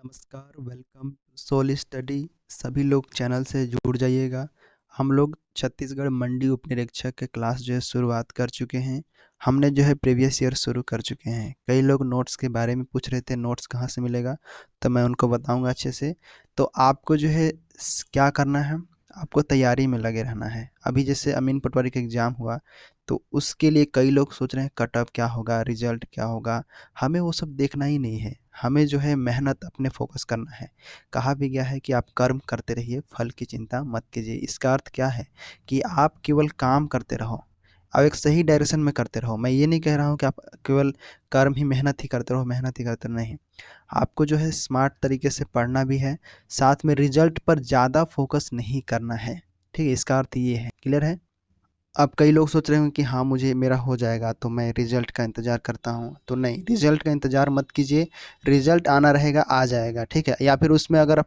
नमस्कार, welcome to soul study. सभी लोग चैनल से जुड़ जाइएगा। हम लोग छत्तीसगढ़ मंडी उप निरीक्षक के क्लास जो है शुरुआत कर चुके हैं। हमने जो है प्रीवियस ईयर शुरू कर चुके हैं। कई लोग नोट्स के बारे में पूछ रहे थे, नोट्स कहाँ से मिलेगा, तो मैं उनको बताऊंगा अच्छे से। तो आपको जो है क्या करना है, आपको तैयारी में लगे रहना है। अभी जैसे अमीन पटवारी का एग्ज़ाम हुआ, तो उसके लिए कई लोग सोच रहे हैं कट ऑफ क्या होगा, रिजल्ट क्या होगा। हमें वो सब देखना ही नहीं है, हमें जो है मेहनत अपने फोकस करना है। कहा भी गया है कि आप कर्म करते रहिए, फल की चिंता मत कीजिए। इसका अर्थ क्या है कि आप केवल काम करते रहो और एक सही डायरेक्शन में करते रहो। मैं ये नहीं कह रहा हूँ कि आप केवल कर्म ही मेहनत ही करते रहो, मेहनत ही करते रहो, नहीं। आपको जो है स्मार्ट तरीके से पढ़ना भी है, साथ में रिजल्ट पर ज़्यादा फोकस नहीं करना है। ठीक है, इसका अर्थ ये है। क्लियर है? अब कई लोग सोच रहे होंगे कि हाँ मुझे मेरा हो जाएगा तो मैं रिज़ल्ट का इंतज़ार करता हूँ, तो नहीं, रिज़ल्ट का इंतज़ार मत कीजिए। रिज़ल्ट आना रहेगा, आ जाएगा, ठीक है। या फिर उसमें अगर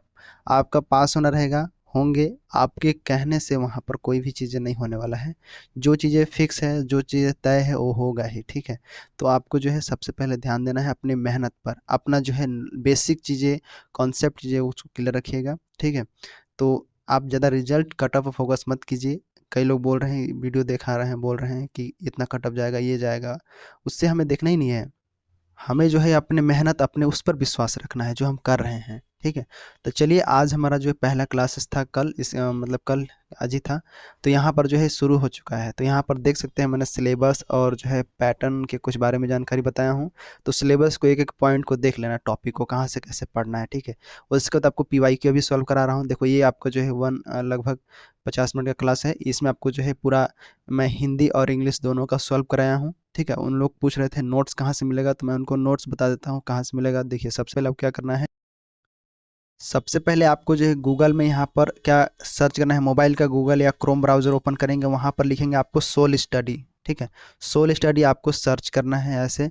आपका पास होना रहेगा, होंगे। आपके कहने से वहाँ पर कोई भी चीज़ें नहीं होने वाला है। जो चीज़ें फिक्स है, जो चीज़ें तय है, वो होगा ही, ठीक है। तो आपको जो है सबसे पहले ध्यान देना है अपनी मेहनत पर। अपना जो है बेसिक चीज़ें, कॉन्सेप्ट चीज़ें उसको क्लियर रखिएगा, ठीक है। तो आप ज़्यादा रिजल्ट कट ऑफ फोकस मत कीजिए। कई लोग बोल रहे हैं, वीडियो दिखा रहे हैं, बोल रहे हैं कि इतना कट ऑफ जाएगा, ये जाएगा। उससे हमें देखना ही नहीं है। हमें जो है अपने मेहनत, अपने उस पर विश्वास रखना है जो हम कर रहे हैं, ठीक है। तो चलिए, आज हमारा जो है पहला क्लासेस था, कल मतलब कल आज ही था। तो यहाँ पर जो है शुरू हो चुका है। तो यहाँ पर देख सकते हैं मैंने सिलेबस और जो है पैटर्न के कुछ बारे में जानकारी बताया हूँ। तो सिलेबस को एक एक पॉइंट को देख लेना, टॉपिक को कहाँ से कैसे पढ़ना है, ठीक है। और इसके बाद आपको पी वाई क्यू भी सॉल्व करा रहा हूँ। देखो, ये आपका जो है लगभग 50 मिनट का क्लास है। इसमें आपको जो है पूरा मैं हिंदी और इंग्लिश दोनों का सॉल्व कराया हूँ, ठीक है। उन लोग पूछ रहे थे नोट्स कहाँ से मिलेगा, तो मैं उनको नोट्स बता देता हूँ कहाँ से मिलेगा। देखिए, सबसे पहले आपको क्या करना है, सबसे पहले आपको जो है गूगल में यहाँ पर क्या सर्च करना है, मोबाइल का गूगल या क्रोम ब्राउज़र ओपन करेंगे, वहाँ पर लिखेंगे आपको सोल स्टडी, ठीक है। सोल स्टडी आपको सर्च करना है ऐसे।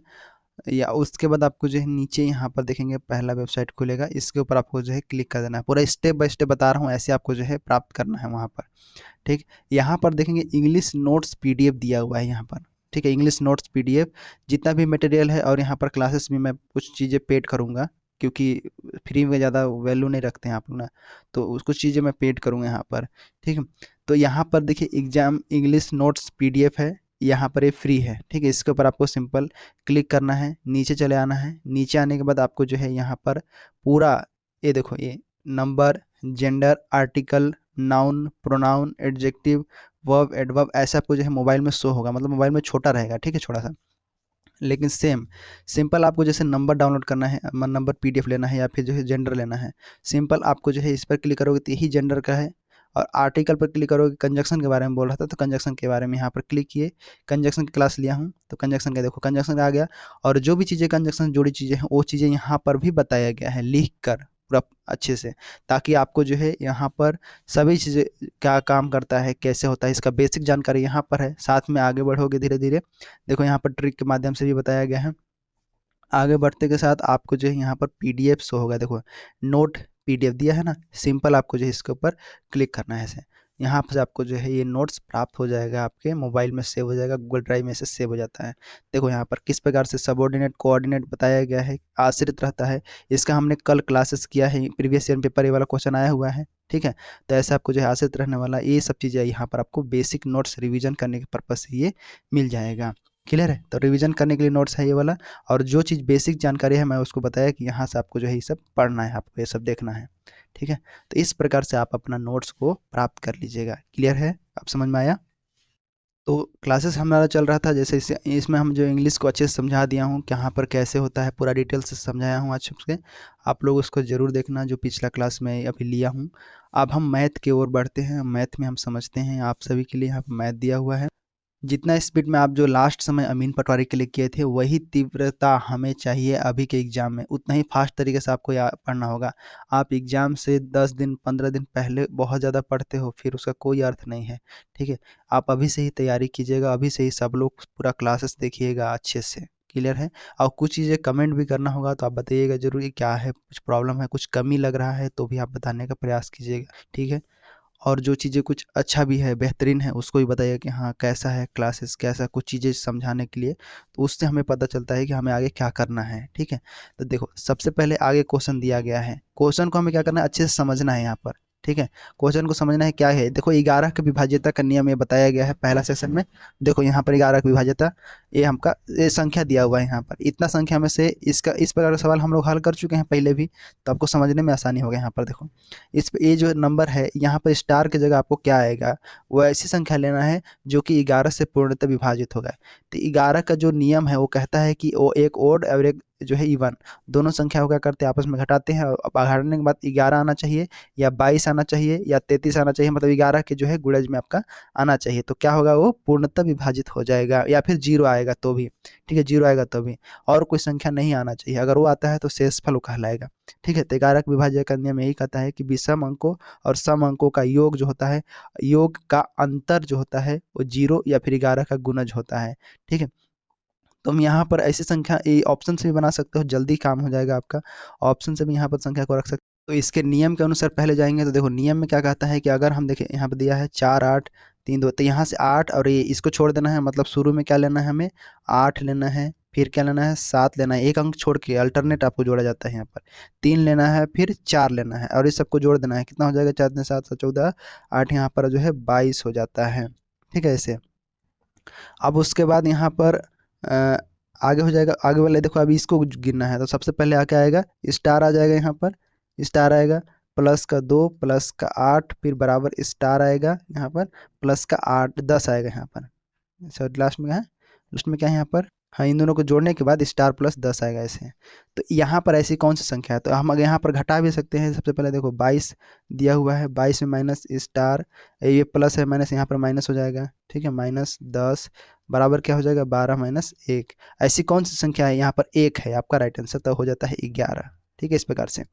या उसके बाद आपको जो है नीचे यहाँ पर देखेंगे पहला वेबसाइट खुलेगा, इसके ऊपर आपको जो है क्लिक कर देना है। पूरा स्टेप बाय स्टेप बता रहा हूँ, ऐसे आपको जो है प्राप्त करना है वहाँ पर, ठीक। यहाँ पर देखेंगे इंग्लिश नोट्स पीडीएफ दिया हुआ है यहाँ पर, ठीक है। इंग्लिश नोट्स पीडीएफ जितना भी मटेरियल है, और यहाँ पर क्लासेस भी मैं कुछ चीज़ें पेड करूँगा, क्योंकि फ्री में ज़्यादा वैल्यू नहीं रखते हैं आप लोग ना। तो कुछ चीज़ें मैं पेड करूँगा यहाँ पर, ठीक है। तो यहाँ पर देखिए एग्जाम इंग्लिश नोट्स पीडीएफ है, यहाँ पर ये फ्री है, ठीक है। इसके ऊपर आपको सिंपल क्लिक करना है, नीचे चले आना है। नीचे आने के बाद आपको जो है यहाँ पर पूरा, ये देखो, ये number, gender, article, noun, pronoun, adjective, verb, adverb, ऐसा आपको जो है मोबाइल में शो होगा। मतलब मोबाइल में छोटा रहेगा, ठीक है, छोटा सा। लेकिन सेम सिंपल आपको जैसे नंबर डाउनलोड करना है, नंबर पीडीएफ लेना है, या फिर जो है जेंडर लेना है, सिंपल आपको जो है इस पर क्लिक करोगे तो यही जेंडर का है। और आर्टिकल पर क्लिक करोगे, कंजक्शन के बारे में बोल रहा था तो कंजक्शन के बारे में यहाँ पर क्लिक किए। कंजक्शन की क्लास लिया हूँ तो कंजक्शन का देखो, कंजक्शन आ गया। और जो भी चीज़ें कंजक्शन से जुड़ी चीज़ें हैं, वो चीज़ें यहाँ पर भी बताया गया है लिख कर पूरा अच्छे से, ताकि आपको जो है यहाँ पर सभी चीज़ें क्या काम करता है, कैसे होता है, इसका बेसिक जानकारी यहाँ पर है। साथ में आगे बढ़ोगे धीरे धीरे, देखो यहाँ पर ट्रिक के माध्यम से भी बताया गया है। आगे बढ़ते के साथ आपको जो है यहाँ पर पीडीएफ शो होगा, देखो नोट पीडीएफ दिया है ना। सिंपल आपको जो है इसके ऊपर क्लिक करना है ऐसे। यहाँ पर आपको जो है ये नोट्स प्राप्त हो जाएगा, आपके मोबाइल में सेव हो जाएगा, गूगल ड्राइव में से सेव हो जाता है। देखो यहाँ पर किस प्रकार से सबऑर्डिनेट कोऑर्डिनेट बताया गया है, आश्रित रहता है। इसका हमने कल क्लासेस किया है, प्रीवियस ईयर पेपर ये वाला क्वेश्चन आया हुआ है, ठीक है। तो ऐसे आपको जो है आश्रित रहने वाला ये सब चीज़ें यहाँ पर आपको बेसिक नोट्स रिविजन करने के पर्पज़ से ये मिल जाएगा। क्लियर है? तो रिविजन करने के लिए नोट्स है ये वाला। और जो चीज़ बेसिक जानकारी है मैं उसको बताया कि यहाँ से आपको जो है ये सब पढ़ना है, आपको ये सब देखना है, ठीक है। तो इस प्रकार से आप अपना नोट्स को प्राप्त कर लीजिएगा। क्लियर है? अब समझ में आया? तो क्लासेस हमारा चल रहा था, जैसे इसमें हम जो इंग्लिश को अच्छे से समझा दिया हूँ, कहाँ पर कैसे होता है, पूरा डिटेल से समझाया हूँ अच्छे से। आप लोग उसको ज़रूर देखना, जो पिछला क्लास में अभी लिया हूँ। अब हम मैथ की ओर बढ़ते हैं। मैथ में हम समझते हैं, आप सभी के लिए यहाँ पर मैथ दिया हुआ है। जितना स्पीड में आप जो लास्ट समय अमीन पटवारी के लिए किए थे, वही तीव्रता हमें चाहिए अभी के एग्ज़ाम में। उतना ही फास्ट तरीके से आपको पढ़ना होगा। आप एग्ज़ाम से 10 दिन 15 दिन पहले बहुत ज़्यादा पढ़ते हो, फिर उसका कोई अर्थ नहीं है, ठीक है। आप अभी से ही तैयारी कीजिएगा, अभी से ही सब लोग पूरा क्लासेस देखिएगा अच्छे से। क्लियर है? और कुछ चीज़ें कमेंट भी करना होगा तो आप बताइएगा ज़रूर, क्या है, कुछ प्रॉब्लम है, कुछ कमी लग रहा है तो भी आप बताने का प्रयास कीजिएगा, ठीक है। और जो चीज़ें कुछ अच्छा भी है, बेहतरीन है, उसको भी बताइए कि हाँ कैसा है क्लासेस, कैसा कुछ चीज़ें समझाने के लिए, तो उससे हमें पता चलता है कि हमें आगे क्या करना है। ठीक है, तो देखो सबसे पहले आगे क्वेश्चन दिया गया है, क्वेश्चन को हमें क्या करना है, अच्छे से समझना है यहाँ पर। ठीक है, क्वेश्चन को समझना है क्या है। देखो 11 का विभाज्यता का नियम ये बताया गया है पहला सेशन में। देखो यहाँ पर 11 का विभाज्यता, ये हमका ये संख्या दिया हुआ है यहाँ पर, इतना संख्या में से इसका इस प्रकार का सवाल हम लोग हल कर चुके हैं पहले भी, तो आपको समझने में आसानी होगा। यहाँ पर देखो इस ये जो नंबर है यहाँ पर स्टार की जगह आपको क्या आएगा, वो ऐसी संख्या लेना है जो कि 11 से पूर्णतः विभाजित होगा। तो 11 का जो नियम है वो कहता है कि वो एक ओड और एक जो है इवन, दोनों संख्या को क्या करते हैं आपस में घटाते हैं, और घटाने के बाद 11 आना चाहिए या 22 आना चाहिए या 33 आना चाहिए, मतलब 11 के जो है गुणज में आपका आना चाहिए, तो क्या होगा वो पूर्णतः विभाजित हो जाएगा, या फिर जीरो आएगा तो भी। ठीक है, जीरो आएगा तो भी, और कोई संख्या नहीं आना चाहिए, अगर वो आता है तो शेषफल वो कहलाएगा। ठीक है, तो 11 का विभाज्य का नियम यही कहता है कि विषम अंकों और सम अंकों का योग जो होता है, योग का अंतर जो होता है वो जीरो या फिर 11 का गुणज होता है। ठीक है, तो हम यहाँ पर ऐसी संख्या ये ऑप्शन से भी बना सकते हो, जल्दी काम हो जाएगा आपका, ऑप्शन से भी यहाँ पर संख्या को रख सकते हो। तो इसके नियम के अनुसार पहले जाएंगे, तो देखो नियम में क्या कहता है कि अगर हम देखें यहाँ पर दिया है 4 8 3 2, तो यहाँ से 8 और ये इसको छोड़ देना है, मतलब शुरू में क्या लेना है हमें, 8 लेना है, फिर क्या लेना है 7 लेना है, एक अंक छोड़ के अल्टरनेट आपको जोड़ा जाता है यहाँ पर, 3 लेना है, फिर 4 लेना है, और इस सबको जोड़ देना है, कितना हो जाएगा, 4 7 7 14 8, यहाँ पर जो है 22 हो जाता है। ठीक है, ऐसे। अब उसके बाद यहाँ पर आगे हो जाएगा, आगे वाले देखो अभी इसको गिनना है, तो सबसे पहले आके आएगा स्टार आ जाएगा, यहाँ पर स्टार आएगा, प्लस का 2 प्लस का 8 फिर बराबर स्टार आएगा यहाँ पर, प्लस का 8 10 आएगा यहाँ पर। सॉरी लास्ट में क्या है, लास्ट में क्या है यहाँ पर, हाँ इन दोनों को जोड़ने के बाद स्टार प्लस 10 आएगा ऐसे। तो यहाँ पर ऐसी कौन सी संख्या है, तो हम अगर यहाँ पर घटा भी सकते हैं। सबसे पहले देखो 22 दिया हुआ है, 22 में माइनस स्टार, ये प्लस है माइनस यहाँ पर माइनस हो जाएगा। ठीक है, -10 बराबर क्या हो जाएगा, 12 माइनस 1। ऐसी कौन सी संख्या है, यहाँ पर 1 है आपका राइट आंसर, तो हो जाता है 11। ठीक है, इस प्रकार से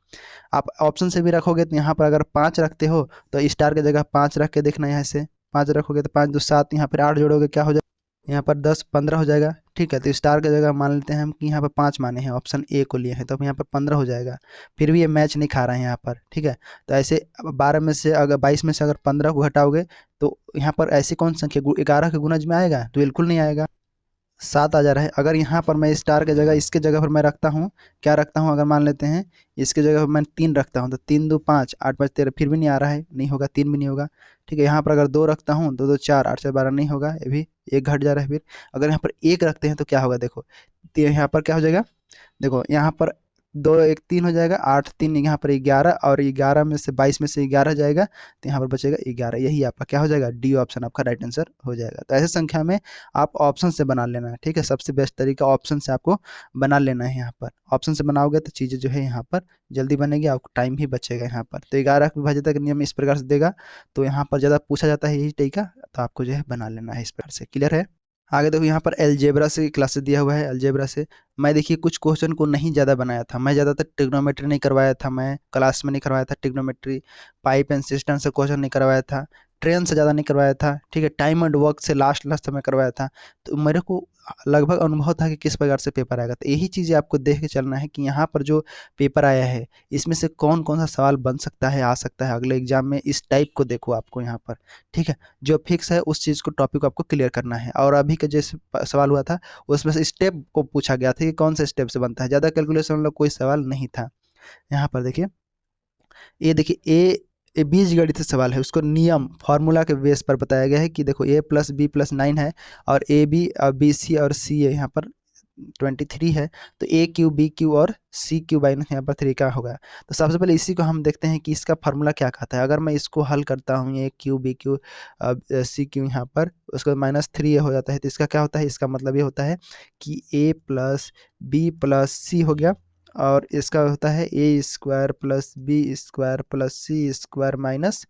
आप ऑप्शन से भी रखोगे, तो यहाँ पर अगर 5 रखते हो तो स्टार की जगह 5 रख के देखना, यहाँ से 5 रखोगे तो 5 2 7, यहाँ पर 8 जोड़ोगे क्या हो जाएगा, यहाँ पर 10 15 हो जाएगा। ठीक है, तो स्टार की जगह मान लेते हैं हम कि यहाँ पर 5 माने हैं, ऑप्शन ए को लिए हैं, तो अब यहाँ पर 15 हो जाएगा। फिर भी ये मैच नहीं खा रहा है यहाँ पर। ठीक है, तो ऐसे अब 12 में से अगर 22 में से अगर 15 को घटाओगे तो यहाँ पर ऐसी कौन संख्या 11 के गुणज में आएगा, तो बिल्कुल नहीं आएगा। 7 आ जा रहा है। अगर यहाँ पर मैं स्टार के जगह इसके जगह पर मैं रखता हूँ, क्या रखता हूँ, अगर मान लेते हैं इसके जगह पर मैं 3 रखता हूँ, तो 3 2 5 8 5 13, फिर भी नहीं आ रहा है, नहीं होगा, 3 भी नहीं होगा। ठीक है, यहाँ पर अगर 2 रखता हूँ, 2 2 4 8 से 12 नहीं होगा, ये भी एक घट जा रहा है। फिर अगर यहाँ पर 1 रखते हैं तो क्या होगा, देखो तो यहाँ पर क्या हो जाएगा, देखो यहाँ पर 2 1 3 हो जाएगा, 8 3 यहाँ पर 11, और 11 में से 22 में से 11 जाएगा, तो यहाँ पर बचेगा 11, यही आपका क्या हो जाएगा, डी ऑप्शन आपका राइट आंसर हो जाएगा। तो ऐसे संख्या में आप ऑप्शन से बना लेना है। ठीक है, सबसे बेस्ट तरीका ऑप्शन से आपको बना लेना है। यहाँ पर ऑप्शन से बनाओगे तो चीज़ें जो है यहाँ पर जल्दी बनेगी, आपको टाइम भी बचेगा यहाँ पर। तो 11 का विभाज्यता का नियम इस प्रकार से देगा, तो यहाँ पर ज़्यादा पूछा जाता है यही तरीका, तो आपको जो है बना लेना है इस प्रकार से। क्लियर है। आगे देखो यहाँ पर अलजेब्रा से क्लासेस दिया हुआ है, अलजेब्रा से मैं देखिए कुछ क्वेश्चन को नहीं ज़्यादा बनाया था, मैं ज़्यादातर ट्रिग्नोमेट्री नहीं करवाया था, मैं क्लास में नहीं करवाया था ट्रिग्नोमेट्री, पाइप एंड सिस्टम से क्वेश्चन नहीं करवाया था, ट्रेन से ज़्यादा नहीं करवाया था। ठीक है, टाइम एंड वर्क से लास्ट लास्ट में करवाया था, तो मेरे को लगभग अनुभव था कि किस प्रकार से पेपर आएगा। तो यही चीज़ें आपको देख के चलना है कि यहाँ पर जो पेपर आया है इसमें से कौन कौन सा सवाल बन सकता है, आ सकता है अगले एग्जाम में, इस टाइप को देखो आपको यहाँ पर। ठीक है, जो फिक्स है उस चीज़ को टॉपिक को आपको क्लियर करना है। और अभी का जैसे सवाल हुआ था उसमें से स्टेप को पूछा गया था कि कौन सा स्टेप से बनता है, ज़्यादा कैलकुलेशन वाला कोई सवाल नहीं था। यहाँ पर देखिए ये देखिए ए बीजगणित सवाल है, उसको नियम फार्मूला के बेस पर बताया गया है कि देखो a प्लस बी प्लस 9 है, और ए बी और बी सी और सी है यहाँ पर 23 है, तो ए क्यू बी क्यू और सी क्यू माइनस यहाँ पर 3 का होगा। तो सबसे पहले इसी को हम देखते हैं कि इसका फार्मूला क्या कहता है। अगर मैं इसको हल करता हूँ, A cube B cube C cube यहाँ पर, उसके बाद -3 हो जाता है, तो इसका क्या होता है, इसका मतलब ये होता है कि A plus B plus C हो गया, और इसका होता है A square plus B square plus C square minus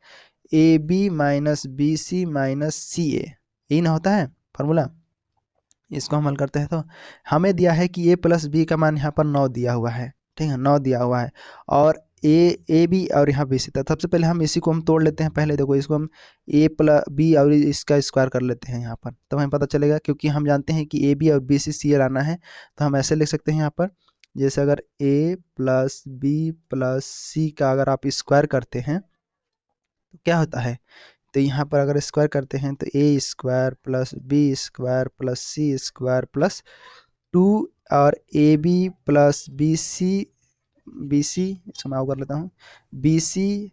A B minus B C minus C A, यही ना होता है फार्मूला। इसको हम हल करते हैं, तो हमें दिया है कि ए प्लस बी का मान यहाँ पर 9 दिया हुआ है। ठीक है, 9 दिया हुआ है, और ए बी और यहाँ बी सी था। सबसे पहले हम इसी को हम तोड़ लेते हैं, पहले देखो इसको हम ए प्लस बी और इसका स्क्वायर कर लेते हैं यहाँ पर, तो हमें पता चलेगा, क्योंकि हम जानते हैं कि ए बी और बी सी सी ए लाना है, तो हम ऐसे लिख सकते हैं यहाँ पर, जैसे अगर ए प्लस बी प्लस सी का अगर आप स्क्वायर करते हैं तो क्या होता है, तो यहाँ पर अगर स्क्वायर करते हैं तो A square plus B square plus C square plus 2 और A B plus B C इसको मैं कर लेता हूँ, बी सी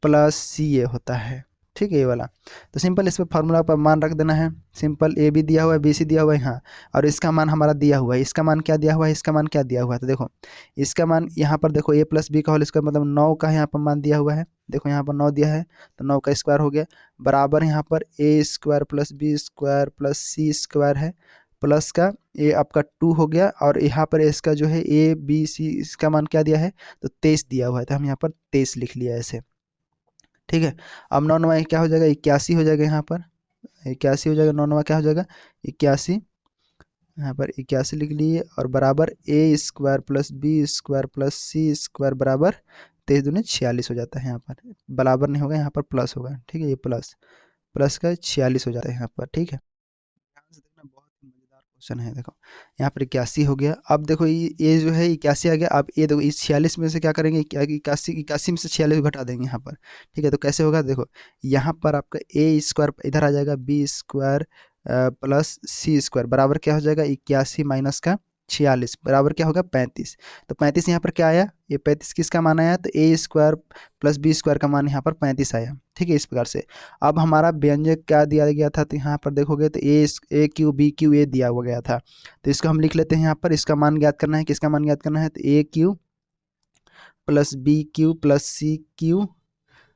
प्लस सी ए होता है। ठीक है ये वाला। तो सिंपल इस पर फार्मूला पर मान रख देना है। सिंपल ए बी दिया हुआ है, बी सी दिया हुआ है यहाँ, और इसका मान हमारा दिया हुआ है। इसका मान क्या दिया हुआ है, इसका मान क्या दिया हुआ है, तो देखो इसका मान यहाँ पर देखो ए प्लस बी का होल स्क्वायर मतलब 9 का यहाँ पर मान दिया हुआ है। देखो यहाँ पर 9 दिया है तो 9 का स्क्वायर हो गया, बराबर यहाँ पर A square plus B square plus C square है, प्लस का ये आपका 2 हो गया, और यहाँ पर इसका जो है ए बी सी इसका मान क्या दिया है, तो 23 दिया हुआ है, तो हम यहाँ पर 23 लिख लिया ऐसे। ठीक है। अब 9 नवा क्या हो जाएगा, 81 हो जाएगा यहाँ पर, 81 हो जाएगा, 9 नवा क्या हो जाएगा 81, यहाँ पर 81 लिख लिए, और बराबर A square plus B square plus C square बराबर 23 दूनी 46 हो जाता है। यहाँ पर बराबर नहीं होगा, यहाँ पर प्लस होगा। ठीक है, ये प्लस प्लस का 46 हो जाता है यहाँ पर। ठीक है, ध्यान से देखना, बहुत ही मजेदार क्वेश्चन है। देखो यहाँ पर 81 हो गया। अब देखो ये जो है 81 आ गया। अब ये देखो इस 46 में से क्या करेंगे, 81 में से 46 घटा देंगे यहाँ पर। ठीक है, तो कैसे होगा, देखो यहाँ पर आपका ए स्क्वायर इधर आ जाएगा, B square plus C square बराबर क्या हो जाएगा 81 माइनस का 46 बराबर क्या होगा 35। तो 35 यहाँ पर क्या आया, ये 35 किसका मान आया, तो A square plus B square का मान यहाँ पर 35 आया। ठीक है, इस प्रकार से। अब हमारा व्यंजक क्या दिया गया था, तो यहाँ पर देखोगे तो A cube B Q A दिया हुआ गया था, तो इसको हम लिख लेते हैं यहाँ पर। इसका मान ज्ञात करना है, किसका मान ज्ञात करना है, तो A cube plus B cube plus C cube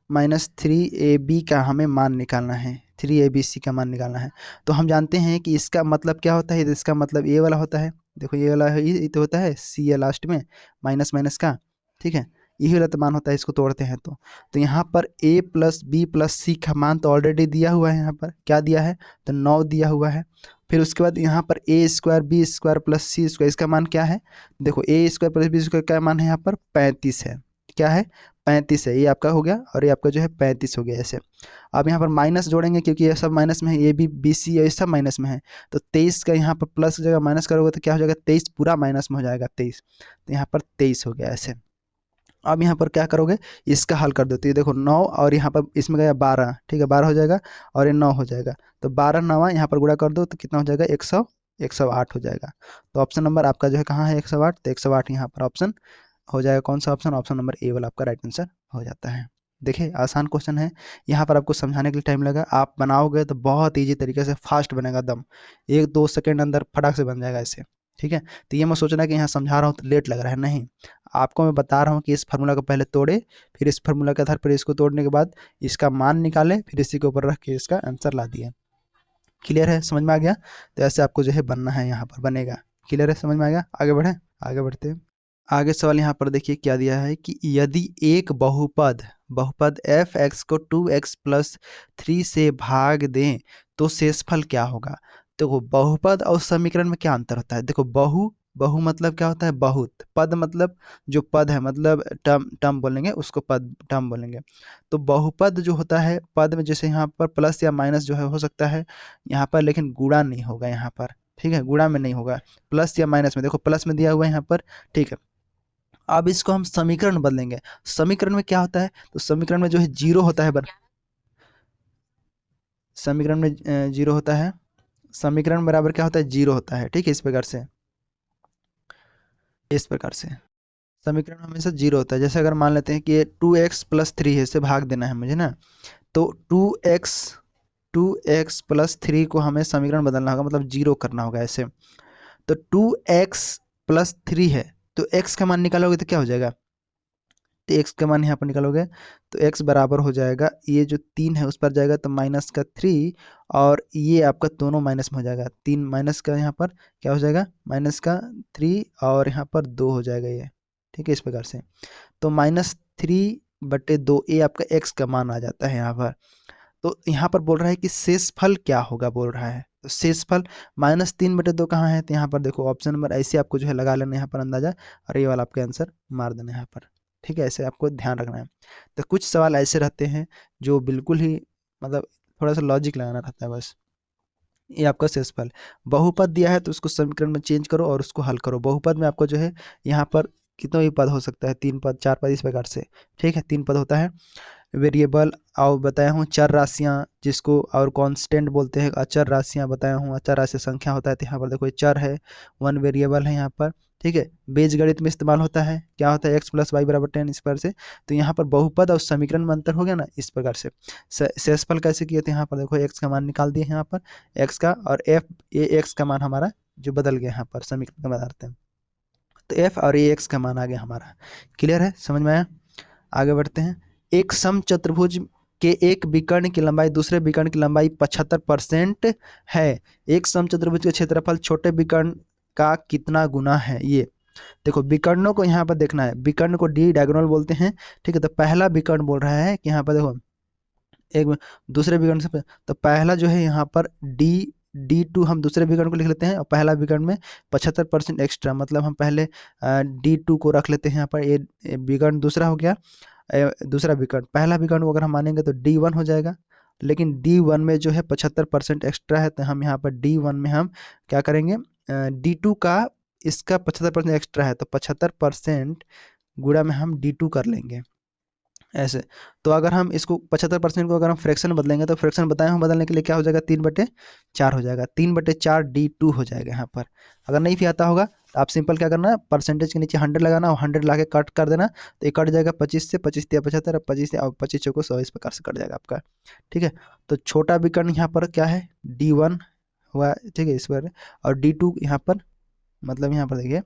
minus 3ab का हमें मान निकालना है, 3abc का मान निकालना है। तो हम जानते हैं कि इसका मतलब क्या होता है, इसका मतलब ए वाला होता है। देखो ये वाला है, ये तो होता है सी है लास्ट में, माइनस माइनस का। ठीक है, यही वाला तो मान होता है, इसको तोड़ते हैं तो यहाँ पर a प्लस बी प्लस सी का मान तो ऑलरेडी दिया हुआ है। यहाँ पर क्या दिया है, तो 9 दिया हुआ है। फिर उसके बाद यहाँ पर A square B square plus C square, इसका मान क्या है, देखो ए स्क्वायर प्लस बी स्क्वायर का मान है यहाँ पर 35 है। क्या है, 35 है। ये आपका हो गया, और ये आपका जो है 35 हो गया ऐसे। अब यहाँ पर माइनस जोड़ेंगे, क्योंकि ये सब माइनस में है, ये भी बी सी ये सब माइनस में है, तो 23 का यहाँ पर प्लस की जगह माइनस करोगे तो क्या हो जाएगा, 23 पूरा माइनस में हो जाएगा 23, तो यहाँ पर 23 हो गया ऐसे। अब यहाँ पर क्या करोगे, इसका हल कर देते, ये देखो 9 और यहाँ पर इसमें गया 12। ठीक है, 12 हो जाएगा और ये 9 हो जाएगा, तो 12 नवा यहाँ पर गुणा कर दो तो कितना हो जाएगा 108 हो जाएगा। तो ऑप्शन नंबर आपका जो है कहाँ है 108, तो 108 यहाँ पर ऑप्शन हो जाएगा। कौन सा ऑप्शन, ऑप्शन नंबर ए वाला आपका राइट आंसर हो जाता है। देखिए आसान क्वेश्चन है, यहाँ पर आपको समझाने के लिए टाइम लगा, आप बनाओगे तो बहुत ईजी तरीके से फास्ट बनेगा, दम 1-2 सेकंड अंदर फटाक से बन जाएगा ऐसे। ठीक है, तो ये मैं सोचना कि यहाँ समझा रहा हूँ तो लेट लग रहा है, नहीं, आपको मैं बता रहा हूँ कि इस फार्मूला को पहले तोड़े, फिर इस फार्मूला के आधार पर इसको तोड़ने के बाद इसका मान निकाले, फिर इसी के ऊपर रख के इसका आंसर ला दिए। क्लियर है, समझ में आ गया, तो ऐसे आपको जो है बनना है, यहाँ पर बनेगा। क्लियर है, समझ में आ गया, आगे बढ़े, आगे बढ़ते हैं। आगे सवाल यहाँ पर देखिए क्या दिया है कि यदि एक बहुपद बहुपद एफ एक्स को 2x प्लस 3 से भाग दें तो शेषफल क्या होगा। देखो बहुपद और समीकरण में क्या अंतर होता है, देखो बहु बहु मतलब क्या होता है, बहुत, पद मतलब जो पद है, मतलब टर्म टर्म बोलेंगे उसको पद टर्म बोलेंगे। तो बहुपद जो होता है, पद में जैसे यहाँ पर प्लस या माइनस जो है हो सकता है यहाँ पर, लेकिन गुणा नहीं होगा यहाँ पर। ठीक है, गुणा में नहीं होगा, प्लस या माइनस में, देखो प्लस में दिया हुआ है यहाँ पर। ठीक है, अब इसको हम समीकरण बदलेंगे। समीकरण में क्या होता है, तो समीकरण में जो है जीरो होता है समीकरण में जीरो होता है, समीकरण बराबर क्या होता है, जीरो होता है। ठीक है, इस प्रकार से समीकरण में हमेशा जीरो होता है। जैसे अगर मान लेते हैं कि ये 2x+3 है, इसे भाग देना है मुझे ना, तो 2x+3 को हमें समीकरण बदलना होगा, मतलब जीरो करना होगा ऐसे। तो 2x+3 है, तो x का मान निकालोगे तो क्या हो जाएगा, तो x का मान यहाँ पर निकालोगे तो x बराबर हो जाएगा, ये जो 3 है उस पर जाएगा तो माइनस का 3, और ये आपका दोनों माइनस में हो जाएगा, 3 माइनस का यहाँ पर क्या हो जाएगा माइनस का 3, और यहाँ पर 2 हो जाएगा ये। ठीक है, इस प्रकार से। तो -3/2 ये आपका x का मान आ जाता है यहाँ पर। तो यहाँ पर बोल रहा है कि शेषफल क्या होगा, बोल रहा है, तो शेषफल -3/2 कहाँ है, तो यहाँ पर देखो ऑप्शन नंबर, ऐसे आपको जो है लगा लेना यहाँ पर अंदाजा, और ये वाला आपका आंसर मार देना यहाँ पर। ठीक है, ऐसे आपको ध्यान रखना है। तो कुछ सवाल ऐसे रहते हैं जो बिल्कुल ही मतलब थोड़ा सा लॉजिक लगाना रहता है बस। ये आपका शेषफल, बहुपद दिया है तो उसको समीकरण में चेंज करो और उसको हल करो। बहुपद में आपको जो है यहाँ पर कितना भी पद हो सकता है, 3 पद 4 पद इस प्रकार से। ठीक है, 3 पद होता है, वेरिएबल और बताया हूँ चर राशियाँ जिसको और कांस्टेंट बोलते हैं, अचर राशियाँ बताया हूँ, अचर राशि संख्या होता है, तो यहाँ पर देखो ये चर है, वन वेरिएबल है यहाँ पर, ठीक है। बीजगणित में इस्तेमाल होता है, क्या होता है, x प्लस वाई बराबर 10 इस पर से, तो यहाँ पर बहुपद और समीकरण में अंतर हो गया ना, इस प्रकार से। शेषफल कैसे किए थे, यहाँ पर देखो x का मान निकाल दिए यहाँ पर, x का, और f ये x का मान हमारा जो बदल गया यहाँ पर समीकरण में बदलते हैं, तो f और ये x का मान आ गया हमारा। क्लियर है, समझ में आया। आगे बढ़ते हैं। एक समचतुर्भुज के एक विकर्ण की लंबाई दूसरे विकर्ण की लंबाई 75% है। एक समचतुर्भुज का क्षेत्रफल छोटे विकर्ण का कितना गुना है। ये देखो विकर्णों को यहाँ पर देखना है, विकर्ण को डी डायगोनल बोलते हैं, ठीक है। तो पहला विकर्ण बोल रहा है कि यहाँ पर देखो एक दूसरे विकर्ण से तो पहला जो है यहाँ पर D2 हम दूसरे विकर्ण को लिख लेते हैं, और पहला विकर्ण में 75% एक्स्ट्रा, मतलब हम पहले D2 को रख लेते हैं यहाँ पर, ये विकर्ण दूसरा हो गया। दूसरा विकर्ण, पहला विकर्ण को अगर हम मानेंगे तो D1 हो जाएगा, लेकिन D1 में जो है 75% एक्स्ट्रा है, तो हम यहाँ पर D1 में हम क्या करेंगे, D2 का इसका 75% एक्स्ट्रा है, तो 75% गुणा में हम D2 कर लेंगे ऐसे। तो अगर हम इसको 75% को अगर हम फ्रैक्शन में बदलेंगे, तो फ्रैक्शन बताए हम बदलने के लिए क्या हो जाएगा, 3/4 हो जाएगा, 3/4 D2 हो जाएगा यहाँ पर। अगर नहीं भी आता होगा तो आप सिंपल क्या करना, परसेंटेज के नीचे 100 लगाना और 100 ला के कट कर देना, तो ये कट जाएगा 25 से, 25 दिया 75, 25 से, और 25 चौको 100, इस प्रकार से कट जाएगा आपका, ठीक है। तो छोटा विकर्ण यहाँ पर क्या है, D1 हुआ, ठीक है, इस पर, और D2 यहाँ पर, मतलब यहाँ पर देखिए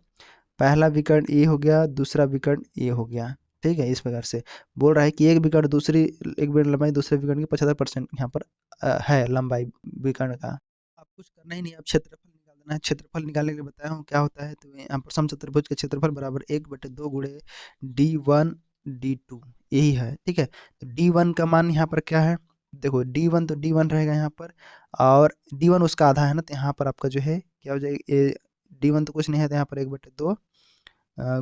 पहला विकर्ण ए हो गया, दूसरा विकर्ण ए हो गया, ठीक है। इस प्रकार से बोल रहा है कि एक विकर्ण दूसरी, एक विकर्ण लंबाई दूसरे विकर्ण की 75% यहाँ पर है लंबाई विकर्ण का। आप कुछ करना ही नहीं, आप क्षेत्रफल निकाल देना है। क्षेत्रफल निकालने के लिए बताया हूँ क्या होता है, तो यहाँ पर समचतुर्भुज का क्षेत्रफल बराबर 1/2 गुणे D1 D2, यही है, ठीक है। तो D1 का मान यहाँ पर क्या है, देखो D1 तो D1 रहेगा यहाँ पर, और D1 उसका आधा है ना, तो यहाँ पर आपका जो है क्या हो जाएगा, D1 तो कुछ नहीं है, तो यहाँ पर 1/2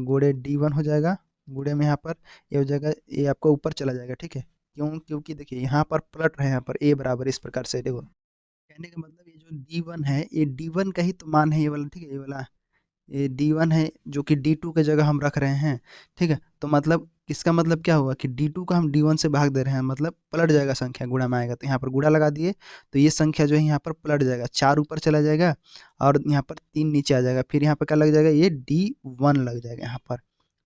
गुणे D1 हो जाएगा, गुणे में यहाँ पर ये हो जाएगा, ये आपका ऊपर चला जाएगा, ठीक है। क्यों, क्योंकि देखिए यहाँ पर पलट रहे हैं, यहाँ पर a बराबर इस प्रकार से, देखो कहने का मतलब ये जो D1 है, ये D1 का ही तो मान है ये वाला, ठीक है, ये वाला ये D1 है जो कि D2 के जगह हम रख रहे हैं, ठीक है। तो मतलब इसका मतलब क्या हुआ कि D2 का हम D1 से भाग दे रहे हैं, मतलब पलट जाएगा संख्या, गुणा में आएगा, तो यहाँ पर गुणा लगा दिए, तो ये संख्या जो है यहाँ पर पलट जाएगा, 4 ऊपर चला जाएगा और यहाँ पर 3 नीचे आ जाएगा, फिर यहाँ पर क्या लग जाएगा, ये D1 लग जाएगा यहाँ पर,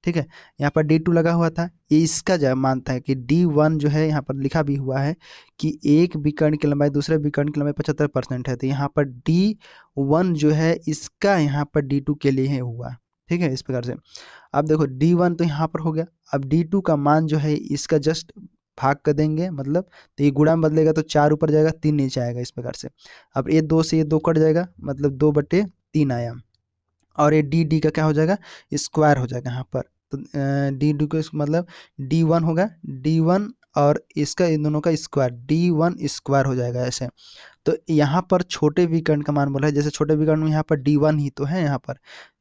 ठीक है। यहाँ पर D2 लगा हुआ था, ये इसका जो मानता है कि D1 जो है यहाँ पर लिखा भी हुआ है कि एक विकर्ण की लंबाई दूसरे विकर्ण की लंबाई 75% है, तो यहाँ पर D1 जो है इसका यहाँ पर D2 के लिए है हुआ, ठीक है, इस प्रकार से। अब देखो D1 तो यहाँ पर हो गया, अब D2 का मान जो है इसका जस्ट भाग कर देंगे, मतलब तो ये गुणा में बदलेगा, तो 4 ऊपर जाएगा, 3 नीचे आएगा, इस प्रकार से। अब ये 2 से ये 2 कट जाएगा, मतलब 2/3 आया, और ये डी का क्या हो जाएगा, स्क्वायर हो जाएगा यहाँ पर, तो डी को मतलब D1 होगा, D1 और इसका इन दोनों का स्क्वायर, D1 स्क्वायर हो जाएगा ऐसे। तो यहाँ पर छोटे विकर्ण का मान बोला है, जैसे छोटे विकर्ण में यहाँ पर D1 ही तो है यहाँ पर,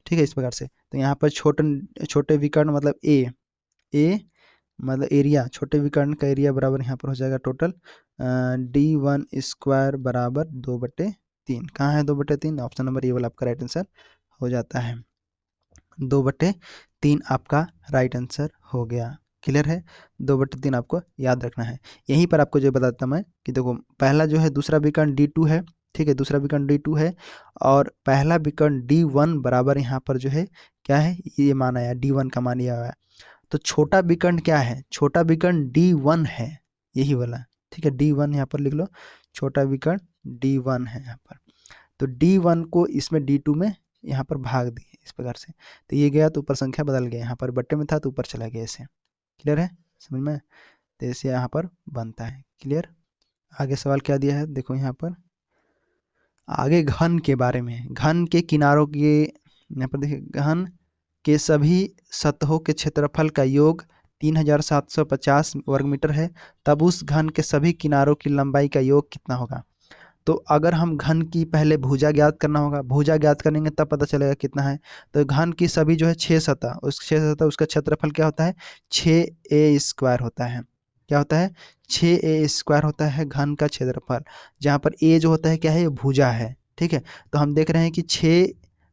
ठीक है, इस प्रकार से। तो यहाँ पर छोटे छोटे विकर्ण मतलब ए मतलब एरिया, छोटे विकर्ण का एरिया बराबर यहाँ पर हो जाएगा टोटल D1 स्क्वायर बराबर 2/3। कहाँ है 2/3, ऑप्शन नंबर ये वाला आपका राइट आंसर हो जाता है, 2/3 आपका राइट आंसर हो गया। क्लियर है, 2/3 आपको याद रखना है। यहीं पर आपको जो बताता मैं कि देखो पहला जो है दूसरा विकर्ण D2 है, ठीक है, दूसरा विकर्ण D2 है, और पहला विकर्ण D1 बराबर यहाँ पर जो है क्या है, ये मान आया, D1 का मान ये आया। तो छोटा विकर्ण क्या है, छोटा विकर्ण D1 है, यही वाला, ठीक है, D1 यहाँ पर लिख लो, छोटा विकर्ण D1 है यहाँ पर। तो D1 को इसमें D2 में यहाँ पर भाग दिए इस प्रकार से, तो ये गया तो ऊपर संख्या बदल गया, यहाँ पर बट्टे में था तो ऊपर चला गया ऐसे। क्लियर है, समझ में, तो ऐसे यहाँ पर बनता है। क्लियर, आगे सवाल क्या दिया है, देखो यहाँ पर आगे घन के बारे में, घन के किनारों के, यहाँ पर देखिए घन के सभी सतहों के क्षेत्रफल का योग 3750 वर्ग मीटर है, तब उस घन के सभी किनारों की लंबाई का योग कितना होगा। तो अगर हम घन की पहले भुजा ज्ञात करना होगा, भुजा ज्ञात करेंगे तब पता चलेगा कितना है। तो घन की सभी जो है 6 सतह, उस 6 सतह उसका क्षेत्रफल क्या होता है, 6a² होता है, क्या होता है, 6a² होता है घन का क्षेत्रफल, जहाँ पर a जो होता है क्या है, ये भुजा है, ठीक है। तो हम देख रहे हैं कि 6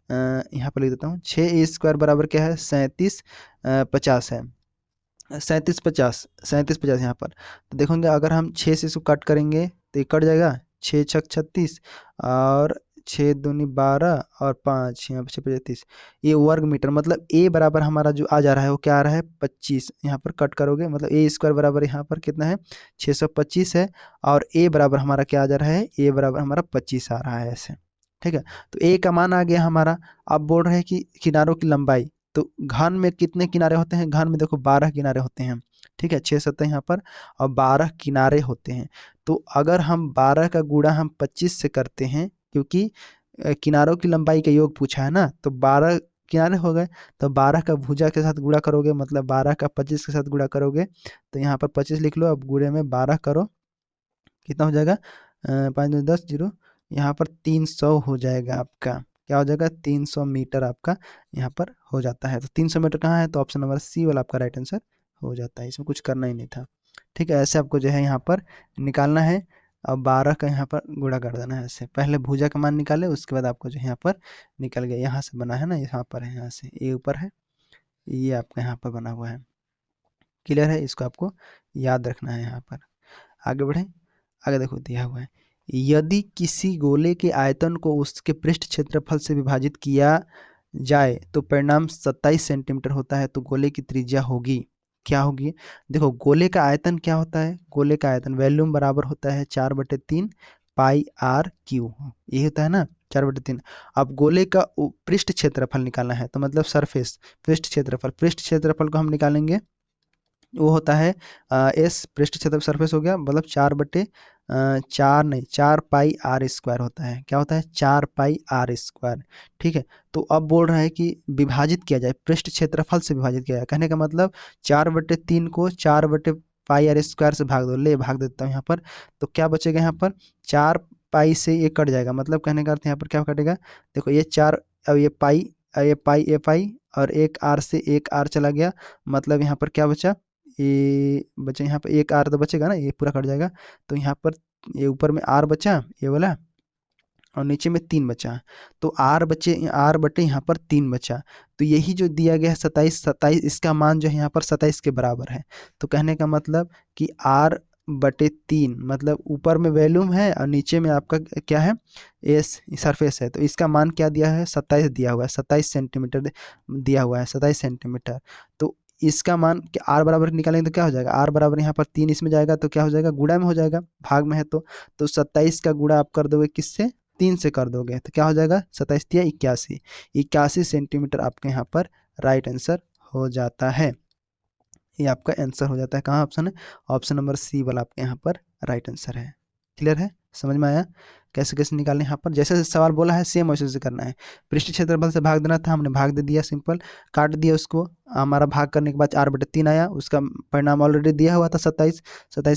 यहाँ पर लिख देता हूँ, 6a² बराबर क्या है, 3750 है, सैंतीस पचास यहाँ पर। तो देखोगे अगर हम 6 से इसको कट करेंगे तो ये कट जाएगा, 6 छक 36, और 6 दूनी 12, और 5 यहाँ पर 6 25 30। ये वर्ग मीटर, मतलब ए बराबर हमारा जो आ जा रहा है वो क्या आ रहा है 25। यहाँ पर कट करोगे मतलब ए स्क्वायर बराबर यहाँ पर कितना है 625 है, और ए बराबर हमारा क्या आ जा रहा है, ए बराबर हमारा 25 आ रहा है ऐसे। ठीक है, तो ए का मान आ गया हमारा। अब बोल रहे हैं कि किनारों की लंबाई, तो घन में कितने किनारे होते हैं, घन में देखो 12 किनारे होते हैं। ठीक है, 6 सतह यहाँ पर और 12 किनारे होते हैं। तो अगर हम 12 का गुणा हम 25 से करते हैं, क्योंकि किनारों की लंबाई का योग पूछा है ना, तो 12 किनारे हो गए, तो 12 का भुजा के साथ गुणा करोगे, मतलब 12 का 25 के साथ गुणा करोगे, तो यहाँ पर 25 लिख लो, अब गुणे में 12 करो, कितना हो जाएगा 5 10 0, यहाँ पर 300 हो जाएगा आपका। क्या हो जाएगा 300 मीटर आपका यहाँ पर हो जाता है। तो 300 मीटर कहाँ है, तो ऑप्शन नंबर सी वाला आपका राइट आंसर हो जाता है, इसमें कुछ करना ही नहीं था। ठीक है, ऐसे आपको जो है यहाँ पर निकालना है। अब 12 का यहाँ पर गुणा कर देना है ऐसे, पहले भुजा का मान निकाले, उसके बाद आपको जो यहाँ पर निकल गया, यहाँ से बना है ना, यहाँ पर है, यहाँ से ये ऊपर है, ये आपका यहाँ पर बना हुआ है। क्लियर है, इसको आपको याद रखना है। यहाँ पर आगे बढ़े, आगे देखो दिया हुआ है, यदि किसी गोले के आयतन को उसके पृष्ठ क्षेत्रफल से विभाजित किया जाए तो परिणाम 27 सेंटीमीटर होता है, तो गोले की त्रिज्या होगी, क्या होगी। देखो गोले का आयतन क्या होता है, गोले का आयतन वॉल्यूम बराबर होता है 4/3 पाई आर क्यू, यही होता है ना 4/3। अब गोले का पृष्ठ क्षेत्रफल निकालना है, तो मतलब सरफेस, पृष्ठ क्षेत्रफल को हम निकालेंगे, वो होता है एस, पृष्ठ क्षेत्र सरफेस हो गया, मतलब 4 नहीं 4 पाई आर स्क्वायर होता है, क्या होता है 4 पाई आर स्क्वायर। ठीक है, तो अब बोल रहा है कि विभाजित किया जाए, पृष्ठ क्षेत्रफल से विभाजित किया जाए, कहने का मतलब 4/3 को 4 पाई आर स्क्वायर से भाग दो, ले भाग देता हूँ यहाँ पर, तो क्या बचेगा यहाँ पर 4 पाई से ये कट जाएगा, मतलब कहने का अर्थ यहाँ पर क्या कटेगा, देखो ये 4, अब ये पाई और एक आर से एक आर चला गया, मतलब यहाँ पर क्या बचा, ये बचा यहाँ पर एक आर तो बचेगा ना, ये पूरा कट जाएगा, तो यहाँ पर ये ऊपर में आर बचा ये वाला, और नीचे में 3 बचा, तो आर बटे यहाँ पर 3 बचा, तो यही जो दिया गया है 27, इसका मान जो है यहाँ पर 27 के बराबर है। तो कहने का मतलब कि r/3, मतलब ऊपर में वॉल्यूम है और नीचे में आपका क्या है, एस सरफेस है, तो इसका मान क्या दिया है 27 दिया हुआ है, 27 सेंटीमीटर दिया हुआ है, 27 सेंटीमीटर। तो इसका मान आर बराबर निकालेंगे तो क्या हो जाएगा, आर बराबर यहाँ पर 3 इसमें जाएगा, तो क्या हो जाएगा गुणा में हो जाएगा, भाग में है तो 27 का गुणा आप कर दोगे किससे, 3 से कर दोगे, तो क्या हो जाएगा 27×3 = 81, 81 सेंटीमीटर आपके यहाँ पर राइट आंसर हो जाता है। ये आपका आंसर हो जाता है, कहाँ ऑप्शन है, ऑप्शन नंबर सी वाला आपके यहाँ पर राइट आंसर है। क्लियर है, समझ में आया कैसे कैसे निकालने, यहाँ पर जैसे जैसे सवाल बोला है सेम वैसे से करना है। पृष्ठ क्षेत्रफल से भाग देना था, हमने भाग दे दिया, सिंपल काट दिया उसको, हमारा भाग करने के बाद 4/3 आया, उसका परिणाम ऑलरेडी दिया हुआ था 27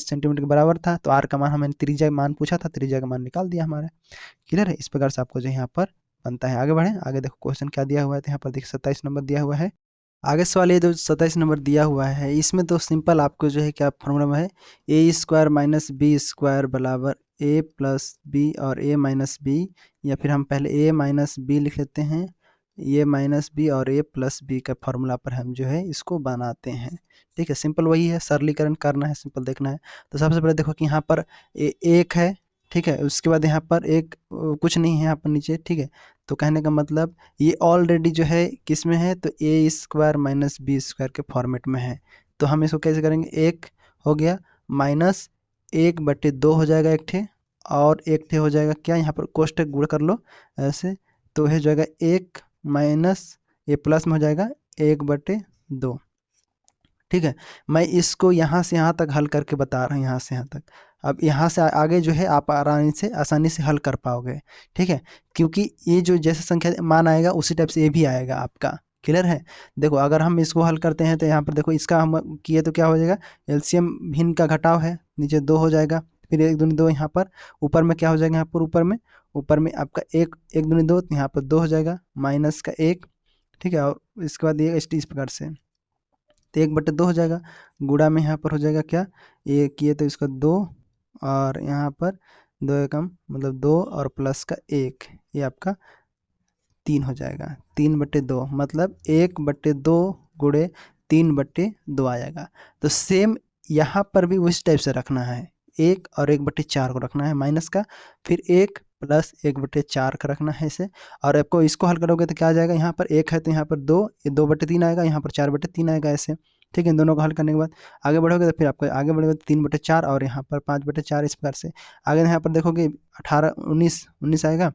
सेंटीमीटर के बराबर था, तो आर का मान हमें त्रिज्या मान पूछा था, त्रिज्या का मान निकाल दिया हमारे। क्लियर है, इस प्रकार से आपको जो यहाँ पर बनता है। आगे बढ़े, आगे देखो क्वेश्चन क्या दिया हुआ है, तो यहाँ पर देखिए 27 नंबर दिया हुआ है। आगे सवाल ये जो 27 नंबर दिया हुआ है, इसमें तो सिंपल आपको जो है क्या फॉर्मूला में है, a² - b² a+b और a-b, या फिर हम पहले a-b लिख लेते हैं, a-b और a+b का फॉर्मूला पर हम जो है इसको बनाते हैं। ठीक है, सिंपल वही है, सरलीकरण करना है, सिंपल देखना है। तो सबसे पहले देखो कि यहाँ पर एक है, ठीक है, उसके बाद यहाँ पर एक कुछ नहीं है यहाँ पर नीचे। ठीक है, तो कहने का मतलब ये ऑलरेडी जो है किस में है, तो a² - b² के फॉर्मेट में है, तो हम इसको कैसे करेंगे, एक हो गया माइनस 1/2 हो जाएगा एक ठे, और एक ठे हो जाएगा क्या, यहाँ पर कोष्टक गुण कर लो ऐसे, तो हो जाएगा 1 माइनस ये प्लस में हो जाएगा 1/2। ठीक है, मैं इसको यहाँ से यहाँ तक हल करके बता रहा हूँ, यहाँ से यहाँ तक। अब यहाँ से आगे जो है आप आसानी से हल कर पाओगे। ठीक है, क्योंकि ये जो जैसे संख्या मान आएगा उसी टाइप से ये भी आएगा आपका। क्लियर है, देखो अगर हम इसको हल करते हैं तो यहाँ पर देखो इसका हम किए तो क्या हो जाएगा, एलसीएम भिन्न का घटाव है, नीचे 2 हो जाएगा, फिर 1 दूनी 2 यहाँ पर, ऊपर में क्या हो जाएगा, यहाँ पर ऊपर में आपका 1 दूनी 2, यहाँ पर 2 हो जाएगा माइनस का 1। ठीक है, और इसके बाद ये इस प्रकार से, तो 1/2 हो जाएगा, गुणा में यहाँ पर हो जाएगा क्या, ये किए तो इसका 2, और यहाँ पर 2 एकम मतलब 2 और प्लस का 1, ये आपका 3 हो जाएगा, 3/2 मतलब 1/2 गुणे 3/2 आ जाएगा। तो सेम यहाँ पर भी उस टाइप से रखना है, 1 और 1/4 को रखना है माइनस का, फिर 1 प्लस 1/4 का रखना है इसे। और आपको इसको हल करोगे तो क्या आ जाएगा, यहाँ पर 1 है तो यहाँ पर 2, ये 2/3 आएगा, यहाँ पर 4/3 आएगा ऐसे। ठीक है, इन दोनों को हल करने के बाद आगे बढ़ोगे तो फिर आपको आगे बढ़ोगे तो 3/4 और यहाँ पर 5/4 इस प्रकार से। आगे यहाँ पर देखोगे 18 19 19 आएगा।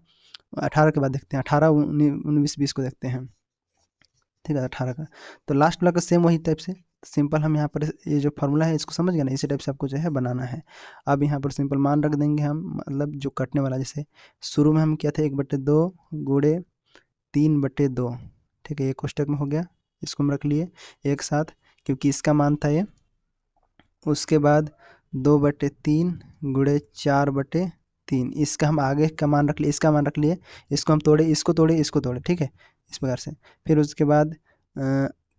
18 के बाद देखते हैं, 18 19 20 को देखते हैं। ठीक है, 18 का। तो लास्ट वाला का सेम वही टाइप से सिंपल हम यहाँ पर ये जो फार्मूला है इसको समझ गए ना, इसी टाइप से आपको जो है बनाना है। अब यहाँ पर सिंपल मान रख देंगे हम, मतलब जो कटने वाला, जैसे शुरू में हम क्या थे 1/2 गुणे 3/2। ठीक है, ये कोष्टक में हो गया, इसको हम रख लिए एक साथ क्योंकि इसका मान था ये। उसके बाद 2/3 गुणे 4/3, इसका हम आगे का मान रख लिए, इसका मान रख लिए, इसको हम तोड़े, इसको तोड़े, इसको तोड़े। ठीक है, इस प्रकार से। फिर उसके बाद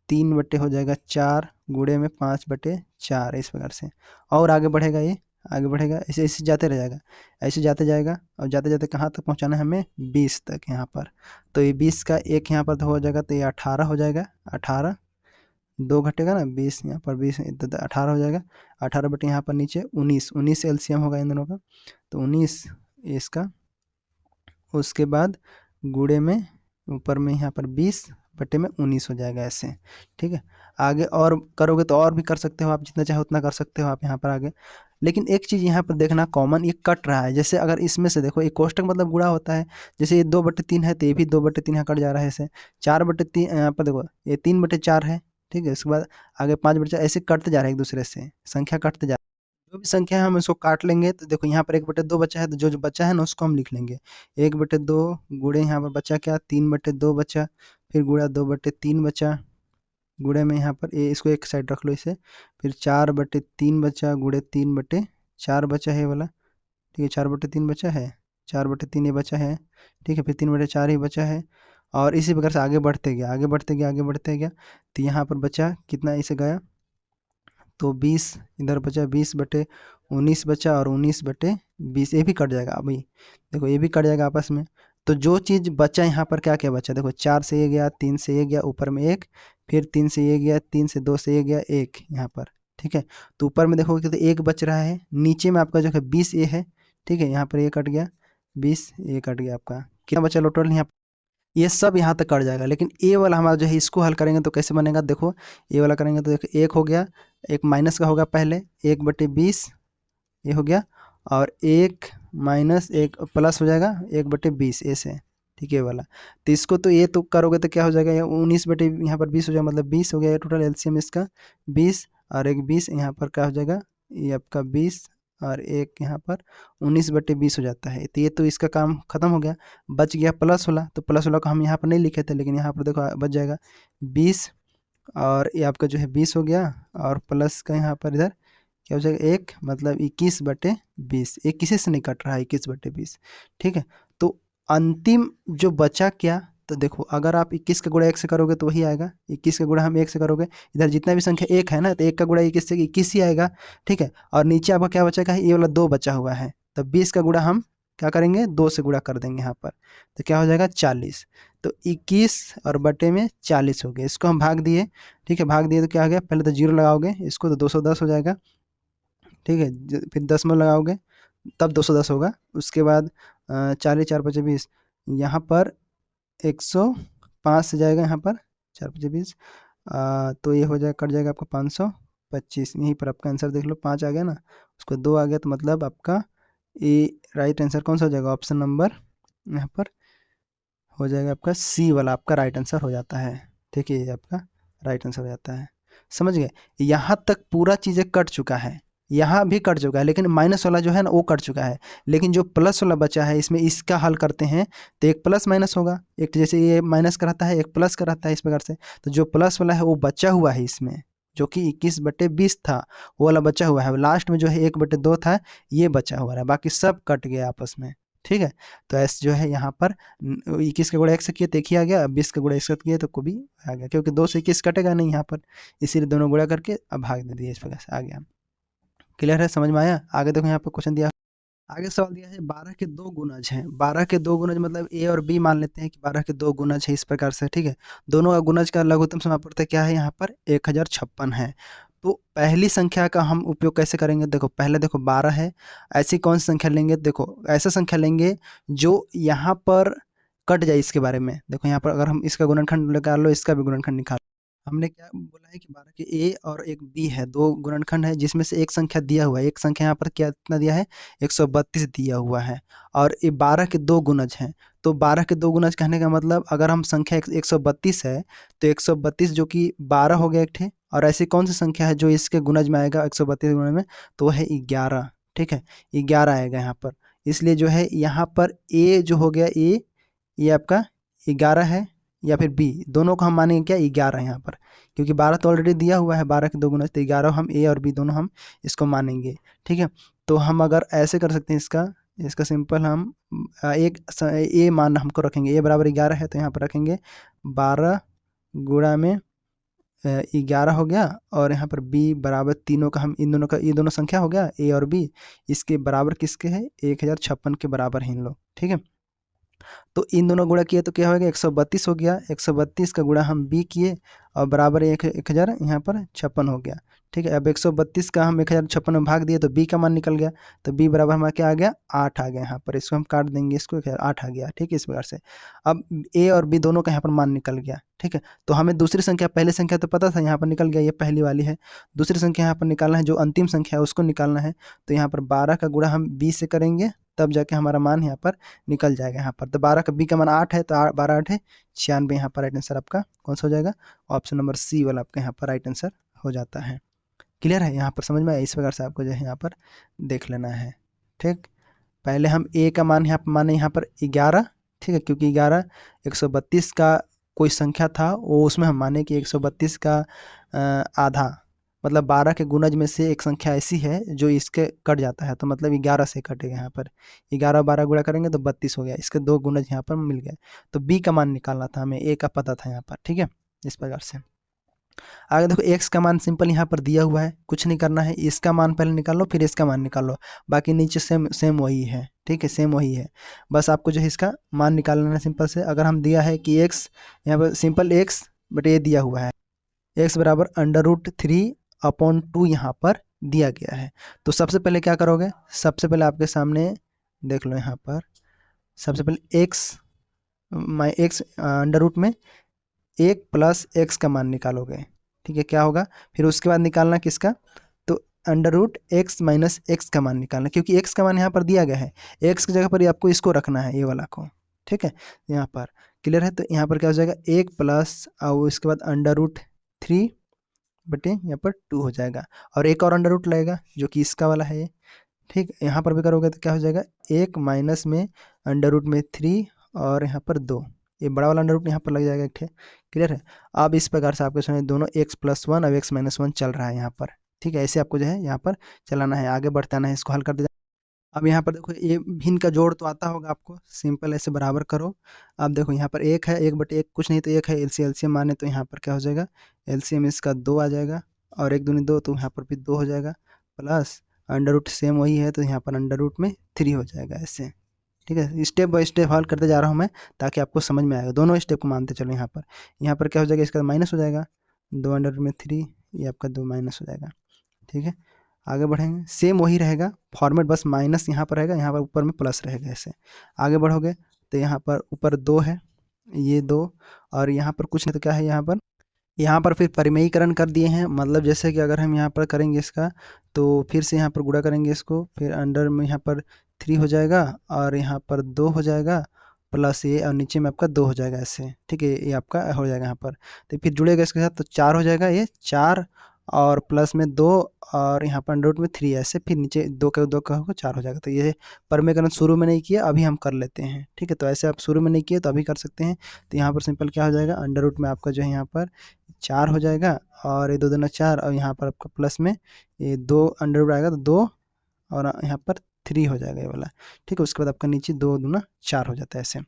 3 हो जाएगा 4 गुणे में 5/4 इस प्रकार से। और आगे बढ़ेगा, ये आगे बढ़ेगा, ऐसे ऐसे जाते रह जाएगा, ऐसे जाते जाएगा। और जाते जाते कहाँ तक पहुँचाना है हमें, 20 तक यहाँ पर। तो ये 20 का एक यहाँ पर तो हो जाएगा, तो ये 18 हो जाएगा। 18 2 घटेगा ना, 20 यहाँ पर 20 18 हो जाएगा। 18 बटे यहाँ पर नीचे 19, 19 से एलसीएम होगा इन दोनों का, तो 19 इसका। उसके बाद गुणे में ऊपर में यहाँ पर 20 बटे में 19 हो जाएगा ऐसे। ठीक है, आगे और करोगे तो और भी कर सकते हो आप, जितना चाहे उतना कर सकते हो आप यहाँ पर आगे। लेकिन एक चीज़ यहाँ पर देखना कॉमन, ये कट रहा है। जैसे अगर इसमें से देखो, ये कोष्टक मतलब गुणा होता है, जैसे ये 2/3 है तो ये भी 2/3 यहाँ कट जा रहा है ऐसे। 4/3 यहाँ पर देखो, ये 3/4 है। ठीक है, उसके बाद आगे 5/4, ऐसे कटते जा रहे हैं एक दूसरे से, संख्या कटते जा, जो भी संख्या है हम इसको काट लेंगे। तो देखो यहाँ पर 1/2 बचा है, तो जो जो बचा है ना उसको हम लिख लेंगे 1/2 गुणे यहाँ पर बचा क्या, 3/2 बचा, फिर गुणा 2/3 बचा, गुणे में यहाँ पर ये इसको एक साइड रख लो इसे। फिर 4/3 बचा गुणे 3/4 बचा है ये वाला। ठीक है, 4/3 बचा है, 4/3 ये बचा है। ठीक है, फिर 3/4 ही बचा है। और इसी प्रकार से आगे बढ़ते गया, आगे बढ़ते गया, आगे बढ़ते गया। तो यहाँ पर बचा कितना, इसे गया तो 20 इधर बचा, 20/19 बचा, और 19/20 ये भी कट जाएगा। अभी देखो ये भी कट जाएगा आपस में। तो जो चीज़ बचा यहाँ पर क्या क्या बचा, देखो 4 से ये गया, 3 से ये गया, ऊपर में 1, फिर 3 से ये गया, 3 से 2 से ये गया 1 यहाँ पर। ठीक है, तो ऊपर में देखोगे तो 1 बच रहा है, नीचे में आपका जो है 20 ये है। ठीक है, यहाँ पर ये कट गया, 20 ये कट गया, आपका कितना बचा टोटल यहाँ, ये सब यहाँ तक कट जाएगा। लेकिन ए वाला हमारा जो है इसको हल करेंगे तो कैसे बनेगा, देखो ए वाला करेंगे तो देखो 1 हो गया, एक माइनस का होगा पहले, 1/20 ये हो गया, और 1 माइनस 1 प्लस हो जाएगा 1/20 ऐसे। ठीक है, ये वाला। तो इसको तो ये तो करोगे तो क्या हो जाएगा, ये 19 बटे यहाँ पर 20 हो जाएगा, मतलब 20 हो गया टोटल एलसीएम इसका 20, और एक 20 यहाँ पर क्या हो जाएगा, ये आपका 20, और एक यहाँ पर 19/20 हो जाता है। तो ये तो इसका काम खत्म हो गया। बच गया प्लस वाला, तो प्लस वाला को हम यहाँ पर नहीं लिखे थे, लेकिन यहाँ पर देखो बच जाएगा 20, और ये आपका जो है 20 हो गया, और प्लस का यहाँ पर इधर क्या हो जाएगा 1, मतलब 21/20, एक किसी से नहीं कट रहा है 21/20। ठीक है, तो अंतिम जो बचा क्या, तो देखो अगर आप 21 का गुणा 1 से करोगे तो वही आएगा, 21 का गुणा हम 1 से करोगे, इधर जितना भी संख्या 1 है ना, तो 1 का गुणा 21 से 21 ही आएगा। ठीक है, और नीचे आपका क्या बचेगा, ये वाला 2 बचा हुआ है, तो 20 का गुणा हम क्या करेंगे, 2 से गुणा कर देंगे यहाँ पर, तो क्या हो जाएगा 40। तो 21 और बटे में 40 हो गया, इसको हम भाग दिए। ठीक है, भाग दिए तो क्या आ गया, पहले तो जीरो लगाओगे, इसको तो 210 हो जाएगा। ठीक है, फिर दशमलव लगाओगे तब 210 होगा। उसके बाद 40 4 5 20, यहाँ पर 105 से जाएगा, यहाँ पर 4 5 20, तो ये हो जाएगा, कट जाएगा आपका 525। यहीं पर आपका आंसर देख लो, 5 आ गया ना, उसको 2 आ गया, तो मतलब आपका ये राइट आंसर कौन सा हो जाएगा, ऑप्शन नंबर यहाँ पर हो जाएगा आपका सी वाला, आपका राइट आंसर हो जाता है। ठीक है, ये आपका राइट आंसर हो जाता है। समझ गए, यहाँ तक पूरा चीज़ें कट चुका है, यहाँ भी कट चुका है, लेकिन माइनस वाला जो है ना वो कट चुका है। लेकिन जो प्लस वाला बचा है, इसमें इसका हल करते हैं तो एक प्लस माइनस होगा, एक जैसे ये माइनस का रहता है, एक प्लस का रहता है, इस प्रकार से। तो जो प्लस वाला है वो बचा हुआ है इसमें, जो कि 21/20 था, वो वाला बचा हुआ है। लास्ट में जो है 1/2 था, ये बचा हुआ है, बाकी सब कट गया आपस में। ठीक है, तो ऐसे जो है यहाँ पर 21 का गुणा 1 से किया तो 1 ही आ गया, 20 का गुणा 1 से किया तो को भी आ गया, क्योंकि 2 से 21 कटेगा नहीं यहाँ पर, इसीलिए दोनों गुणा करके अब भाग दे दिए, इस प्रकार से आ गया। क्लियर है, समझ में आया। आगे देखो यहाँ पर क्वेश्चन दिया आगे सवाल दिया है 12 के दो गुणज हैं। 12 के दो गुणज मतलब ए और बी मान लेते हैं कि 12 के दो गुणज है इस प्रकार से, ठीक है। दोनों का गुणज का लघुत्तम समापवर्तक क्या है यहाँ पर 1056 है। तो पहली संख्या का हम उपयोग कैसे करेंगे, देखो पहले देखो 12 है, ऐसी कौन सी संख्या लेंगे, देखो ऐसा संख्या लेंगे जो यहाँ पर कट जाए इसके बारे में। देखो यहाँ पर अगर हम इसका गुणनखंड निकाल लो, इसका भी गुणनखंड निकाल, हमने क्या बोला है कि 12 के ए और एक बी है, दो गुणनखंड है जिसमें से एक संख्या दिया हुआ है, एक संख्या यहाँ पर क्या कितना दिया है 132 दिया हुआ है, और ये 12 के दो गुणज हैं। तो 12 के दो गुणज कहने का मतलब अगर हम संख्या 132 है तो 132 जो कि 12 हो गया एक ठे, और ऐसी कौन सी संख्या है जो इसके गुणज में आएगा 132 गुणज में, तो वो है 11, ठीक है, 11 आएगा यहाँ पर। इसलिए जो है यहाँ पर ए जो हो गया ए, ये आपका 11 है, या फिर बी, दोनों को हम मानेंगे क्या 11 यहाँ पर, क्योंकि 12 तो ऑलरेडी दिया हुआ है, 12 के दो गुना, तो 11 हम ए और बी दोनों हम इसको मानेंगे, ठीक है। तो हम अगर ऐसे कर सकते हैं इसका, इसका सिंपल हम ए मान हमको रखेंगे, ए बराबर 11 है तो यहाँ पर रखेंगे 12 गुणा में 11 हो गया, और यहाँ पर बी बराबर तीनों का हम इन दोनों का, ये दोनों संख्या हो गया ए और बी, इसके बराबर किसके है 1056 के बराबर है इन लोग, ठीक है। तो इन दोनों गुणा किए तो क्या हो गया 132 हो गया, 132 का गुणा हम बी किए और बराबर 1000 यहाँ पर 56 हो गया, ठीक है। अब 132 का हम 1056 में भाग दिए तो बी का मान निकल गया, तो बी बराबर हमारा क्या आ गया 8 आ गया, यहाँ पर इसको हम काट देंगे, इसको 8 आ गया, ठीक है, इस प्रकार से। अब ए और बी दोनों का यहाँ पर मान निकल गया, ठीक है। तो हमें दूसरी संख्या, पहली संख्या तो पता था यहाँ पर निकल गया, ये पहली वाली है। दूसरी संख्या यहाँ पर निकालना है, जो अंतिम संख्या है उसको निकालना है, तो यहाँ पर 12 का गुणा हम बी से करेंगे, तब जाके हमारा मान यहाँ पर निकल जाएगा यहाँ पर। तो 12 का बी का मान 8 है, तो 12 8 है 96, यहाँ पर राइट आंसर आपका कौन सा हो जाएगा, ऑप्शन नंबर सी वाला आपका यहाँ पर राइट आंसर हो जाता है। क्लियर है, यहाँ पर समझ में आया, इस प्रकार से आपको जो है यहाँ पर देख लेना है, ठीक। पहले हम ए का मान यहाँ पर माने यहाँ पर 11, ठीक है, क्योंकि 11 132 का कोई संख्या था, वो उसमें हम माने कि 132 का आधा, मतलब 12 के गुणज में से एक संख्या ऐसी है जो इसके कट जाता है, तो मतलब 11 से कटेगा यहाँ पर, 11 12 गुणा करेंगे तो 32 हो गया, इसके दो गुणज यहाँ पर मिल गए। तो बी का मान निकालना था हमें, ए का पता था यहाँ पर, ठीक है, इस प्रकार से। आगे देखो एक्स का मान सिंपल यहाँ पर दिया हुआ है, कुछ नहीं करना है, इसका मान पहले निकाल लो फिर इसका मान निकाल लो, बाकी नीचे सेम सेम वही है, ठीक है, सेम वही है। बस आपको जो है इसका मान निकालना है सिंपल से। अगर हम दिया है कि एक्स, यहाँ पर सिंपल एक्स, बट ये दिया हुआ है एक्स बराबर √3/2 यहाँ पर दिया गया है। तो सबसे पहले क्या करोगे, सबसे पहले आपके सामने देख लो यहाँ पर, सबसे पहले एक्स अंडर रूट में 1 + x का मान निकालोगे, ठीक है, क्या होगा, फिर उसके बाद निकालना किसका, तो √x - x का मान निकालना, क्योंकि x का मान यहाँ पर दिया गया है, x की जगह पर ही आपको इसको रखना है, ये वाला को, ठीक है, यहाँ पर क्लियर है। तो यहाँ पर क्या हो जाएगा 1 प्लस और इसके बाद √3 यहाँ पर 2 हो जाएगा, और एक और अंडर रूट लगेगा जो कि इसका वाला है ये, ठीक। यहाँ पर भी करोगे तो क्या हो जाएगा 1 माइनस में √3 और यहाँ पर 2, ये बड़ा वाला अंडर रूट यहाँ पर लग जाएगा एक ठे, क्लियर है। अब इस प्रकार से आपके सामने दोनों x+1 और x-1 चल रहा है यहाँ पर, ठीक है, ऐसे आपको जो है यहाँ पर चलाना है, आगे बढ़ताना है, इसको हल कर दे। अब यहाँ पर देखो ये भिन्न का जोड़ तो आता होगा आपको, सिंपल ऐसे बराबर करो। अब देखो यहाँ पर एक है, 1/1 कुछ नहीं तो एक है, एलसीएम माने तो यहाँ पर क्या हो जाएगा, एलसीएम इसका 2 आ जाएगा, और 1 दूनी 2 तो यहाँ पर भी 2 हो जाएगा, प्लस अंडर रूट सेम वही है तो यहाँ पर अंडर रूट में 3 हो जाएगा ऐसे, ठीक है। स्टेप बाय स्टेप हल करते जा रहा हूँ मैं ताकि आपको समझ में आएगा, दोनों स्टेप को मानते चलो। यहाँ पर क्या हो जाएगा, इसका माइनस हो जाएगा, 2√3, ये आपका 2 माइनस हो जाएगा, ठीक है। आगे बढ़ेंगे, सेम वही रहेगा फॉर्मेट, बस माइनस यहाँ पर रहेगा, यहाँ पर ऊपर में प्लस रहेगा ऐसे। आगे बढ़ोगे तो यहाँ पर ऊपर 2 है, ये 2, और यहाँ पर कुछ नहीं तो क्या है, यहाँ पर फिर परिमेयीकरण कर दिए हैं, मतलब जैसे कि अगर हम यहाँ पर करेंगे इसका, तो फिर से यहाँ पर गुणा करेंगे इसको, फिर अंडर में यहाँ पर 3 हो जाएगा, और यहाँ पर 2 हो जाएगा, प्लस ये, और नीचे में आपका 2 हो जाएगा ऐसे, ठीक है, ये आपका हो जाएगा यहाँ पर। तो फिर जुड़ेगा इसके साथ तो 4 हो जाएगा, ये 4 और प्लस में 2, और यहाँ पर अंडर रूट में 3 ऐसे, फिर नीचे 2 का 2 का होगा 4 हो जाएगा। तो ये परिमेयीकरण शुरू में नहीं किया, अभी हम कर लेते हैं, ठीक है। तो ऐसे आप शुरू में नहीं किए तो अभी कर सकते हैं। तो यहाँ पर सिंपल क्या हो जाएगा, अंडर रूट में आपका जो है यहाँ पर 4 हो जाएगा, और ये 2 दूना 4, और यहाँ पर आपका प्लस में ये 2 अंडर रूट आएगा तो 2, और यहाँ पर 3 हो जाएगा ये वाला, ठीक है। उसके बाद आपका नीचे 2 दूना 4 हो जाता है ऐसे,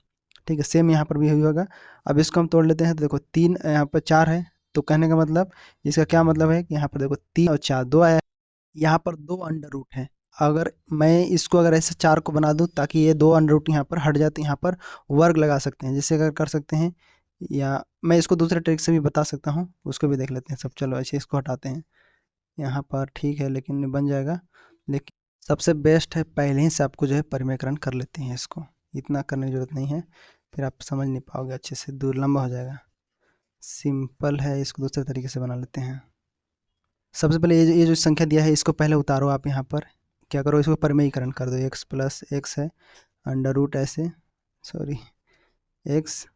ठीक है। सेम यहाँ पर भी हुई होगा। अब इसको हम तोड़ लेते हैं, तो देखो 3 यहाँ पर 4 है, तो कहने का मतलब इसका क्या मतलब है कि यहाँ पर देखो 3 और 4 2 आया, यहाँ पर 2 अंडर रूट है, अगर मैं इसको अगर ऐसे 4 को बना दूँ ताकि ये 2 अंडर रूट यहाँ पर हट जाते, यहाँ पर वर्ग लगा सकते हैं, जैसे अगर कर सकते हैं, या मैं इसको दूसरे ट्रिक से भी बता सकता हूँ, उसको भी देख लेते हैं सब। चलो ऐसे इसको हटाते हैं यहाँ पर, ठीक है, लेकिन बन जाएगा। लेकिन सबसे बेस्ट है पहले ही से आपको जो है परिमेयकरण कर लेते हैं इसको, इतना करने की ज़रूरत नहीं है, फिर आप समझ नहीं पाओगे अच्छे से, दूर लंबा हो जाएगा। सिंपल है, इसको दूसरे तरीके से बना लेते हैं। सबसे पहले ये जो संख्या दिया है इसको पहले उतारो, आप यहाँ पर क्या करो, इसको परिमेयीकरण कर दो। एक्स प्लस एक्स है, अंडर रूट ऐसे, सॉरी, एक्स,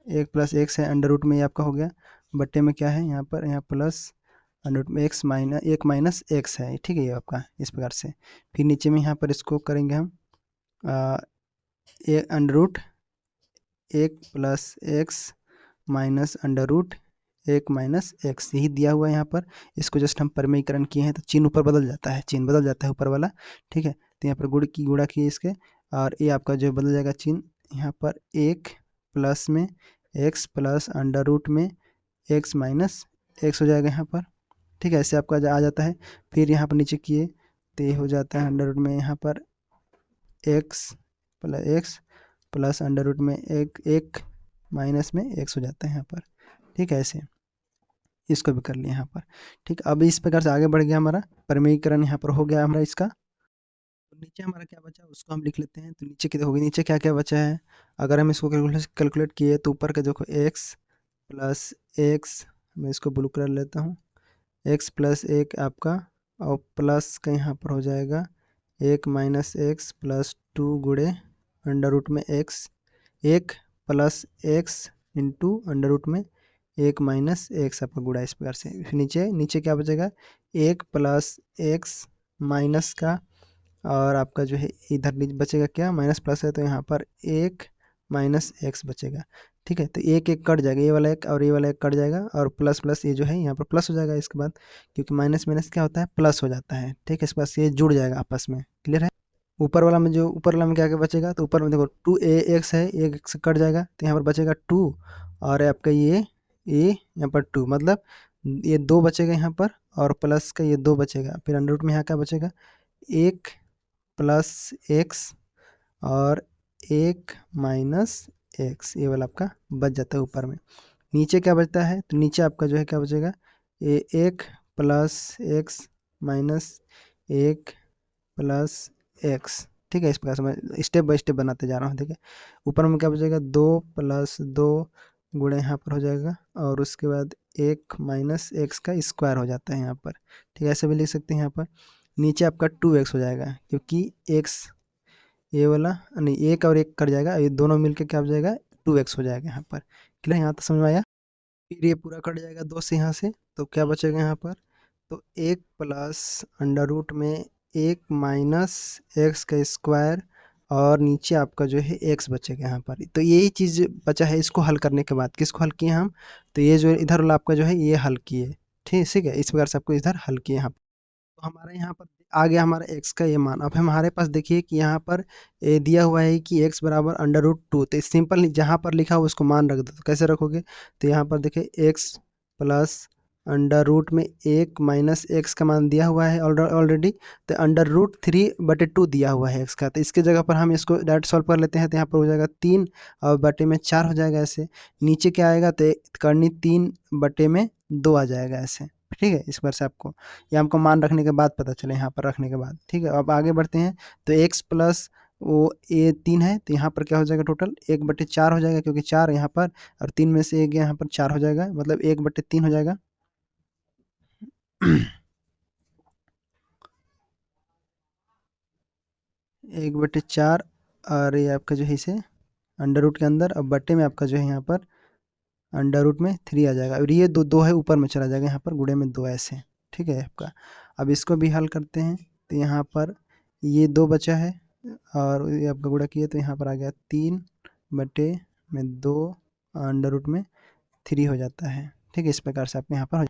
एक प्लस एक्स है, अंडर रूट में ये आपका हो गया, बट्टे में क्या है यहाँ पर, यहाँ प्लस अंडर रूट में एक्स माइनस एक माइनस एक्स है, ठीक है, ये आपका इस प्रकार से। फिर नीचे में यहाँ पर इसको करेंगे हम ए अंडर रूट एक plus x minus under root एक माइनस एक्स, यही दिया हुआ है यहाँ पर। इसको जस्ट हम परिमेयीकरण किए हैं तो चिन्ह ऊपर बदल जाता है, चिन्ह बदल जाता है ऊपर वाला, ठीक है। तो यहाँ पर गुणा किए इसके, और ये आपका जो बदल जाएगा चिन्ह, यहाँ पर एक प्लस में एक्स प्लस अंडर रूट में एक्स माइनस एक्स हो जाएगा यहाँ पर, ठीक है, ऐसे आपका आ जाता है। फिर यहाँ पर नीचे किए तो ये हो जाता है अंडर रूट में यहाँ पर एक्स प्लस अंडर रूट में एक माइनस में एक्स हो जाता है यहाँ पर, ठीक है, ऐसे इसको भी कर लिया यहाँ पर, ठीक। अब इस प्रकार से आगे बढ़ गया हमारा परिमेयीकरण, यहाँ पर हो गया हमारा इसका। तो नीचे हमारा क्या बचा उसको हम लिख लेते हैं। तो नीचे कितने होगी, नीचे क्या क्या बचा है, अगर हम इसको कैलकुलेट किए तो ऊपर का देखो एक्स प्लस एक्स, मैं इसको ब्लू कलर लेता हूँ, एक्स प्लस एक आपका, और प्लस का यहाँ पर हो जाएगा एक माइनस एक्स प्लस टू गुड़े अंडर रूट में एक्स, एक plus x into under root में एक माइनस एक्स आपका गुड़ा, इस प्रकार से। फिर नीचे नीचे क्या बचेगा, एक प्लस एक्स माइनस का, और आपका जो है इधर बचेगा क्या, माइनस प्लस है तो यहाँ पर एक माइनस एक्स बचेगा, ठीक है। तो एक एक कट जाएगा, ये वाला एक और ये वाला एक कट जाएगा, और प्लस प्लस ये जो है यहाँ पर प्लस हो जाएगा इसके बाद, क्योंकि माइनस माइनस क्या होता है, प्लस हो जाता है, ठीक है। इसके बाद ये जुड़ जाएगा आपस में, क्लियर है। ऊपर वाला में जो ऊपर वाला में क्या क्या बचेगा, तो ऊपर में देखो टू ए एक्स है, एक एक्स कट जाएगा तो यहाँ पर बचेगा टू, और आपका ये यहाँ पर टू, मतलब ये दो बचेगा यहाँ पर, और प्लस का ये दो बचेगा, फिर अंडर रूट में यहाँ क्या बचेगा, एक प्लस एक्स और एक माइनस एक्स, ये वाला आपका बच जाता है ऊपर में। नीचे क्या बचता है, तो नीचे आपका जो है क्या बचेगा, ये एक प्लस एक्स माइनस एक प्लस एक्स, ठीक है। इस प्रकार से मैं स्टेप बाय स्टेप बनाते जा रहा हूँ, ठीक है। ऊपर में क्या बचेगा, दो प्लस दो गुणे यहाँ पर हो जाएगा, और उसके बाद एक माइनस एक्स का स्क्वायर हो जाता है यहाँ पर, ठीक है, ऐसे भी लिख सकते हैं यहाँ पर। नीचे आपका टू एक्स हो जाएगा, क्योंकि एक्स ये वाला नहीं, एक और एक कट जाएगा, ये दोनों मिलकर क्या हो जाएगा, टू एक्स हो जाएगा यहाँ पर, क्लियर, यहाँ तक समझ में आया। फिर ये पूरा कट जाएगा दो से यहाँ से, तो क्या बचेगा यहाँ पर, तो एक प्लस अंडर रूट में एक माइनस एक्स का स्क्वायर, और नीचे आपका जो है एक्स बचेगा यहाँ पर। तो यही चीज़ बचा है, इसको हल करने के बाद किसको हल किए हम, तो ये जो इधर वाला आपका जो है ये हल किए, ठीक है, इस प्रकार से आपको इधर हल किए यहाँ। तो हमारे यहाँ पर आ गया हमारा x का ये मान। अब हमारे पास देखिए कि यहाँ पर दिया हुआ है कि x बराबर अंडर रूट टू, तो सिंपल जहाँ पर लिखा हो उसको मान रख दो। तो कैसे रखोगे, तो यहाँ पर देखिए x प्लस अंडर रूट में एक माइनस एक्स का मान दिया हुआ है ऑलरेडी, तो अंडर रूट थ्री बटे टू दिया हुआ है x का, तो इसके जगह पर हम इसको डायरेक्ट सॉल्व कर लेते हैं। तो यहाँ पर हो जाएगा तीन और बटे में चार हो जाएगा ऐसे, नीचे क्या आएगा, तो करनी तीन बटे में दो आ जाएगा ऐसे, ठीक है। इस बार से आपको ये हमको मान रखने के बाद पता चले, यहाँ पर रखने के बाद, ठीक है। अब आगे बढ़ते हैं, तो x प्लस वो ये तीन है, तो यहाँ पर क्या हो जाएगा, टोटल एक बटे चार हो जाएगा, क्योंकि चार यहाँ पर और तीन में से एक यहाँ पर चार हो जाएगा, मतलब एक बटे तीन हो जाएगा। एक बटे चार, और ये आपका जो है इसे अंडर रूट के अंदर, अब बटे में आपका जो है यहाँ पर अंडर रूट में थ्री आ जाएगा, और ये दो दो है ऊपर में चला जाएगा, यहाँ पर गुणे में दो ऐसे, ठीक है आपका। अब इसको भी हल करते हैं, तो यहाँ पर ये दो बचा है, और ये आपका गुणा किया तो यहाँ पर आ गया तीन बटे में दो अंडर रूट में थ्री हो जाता है, ठीक है। इस प्रकार से आपके यहाँ पर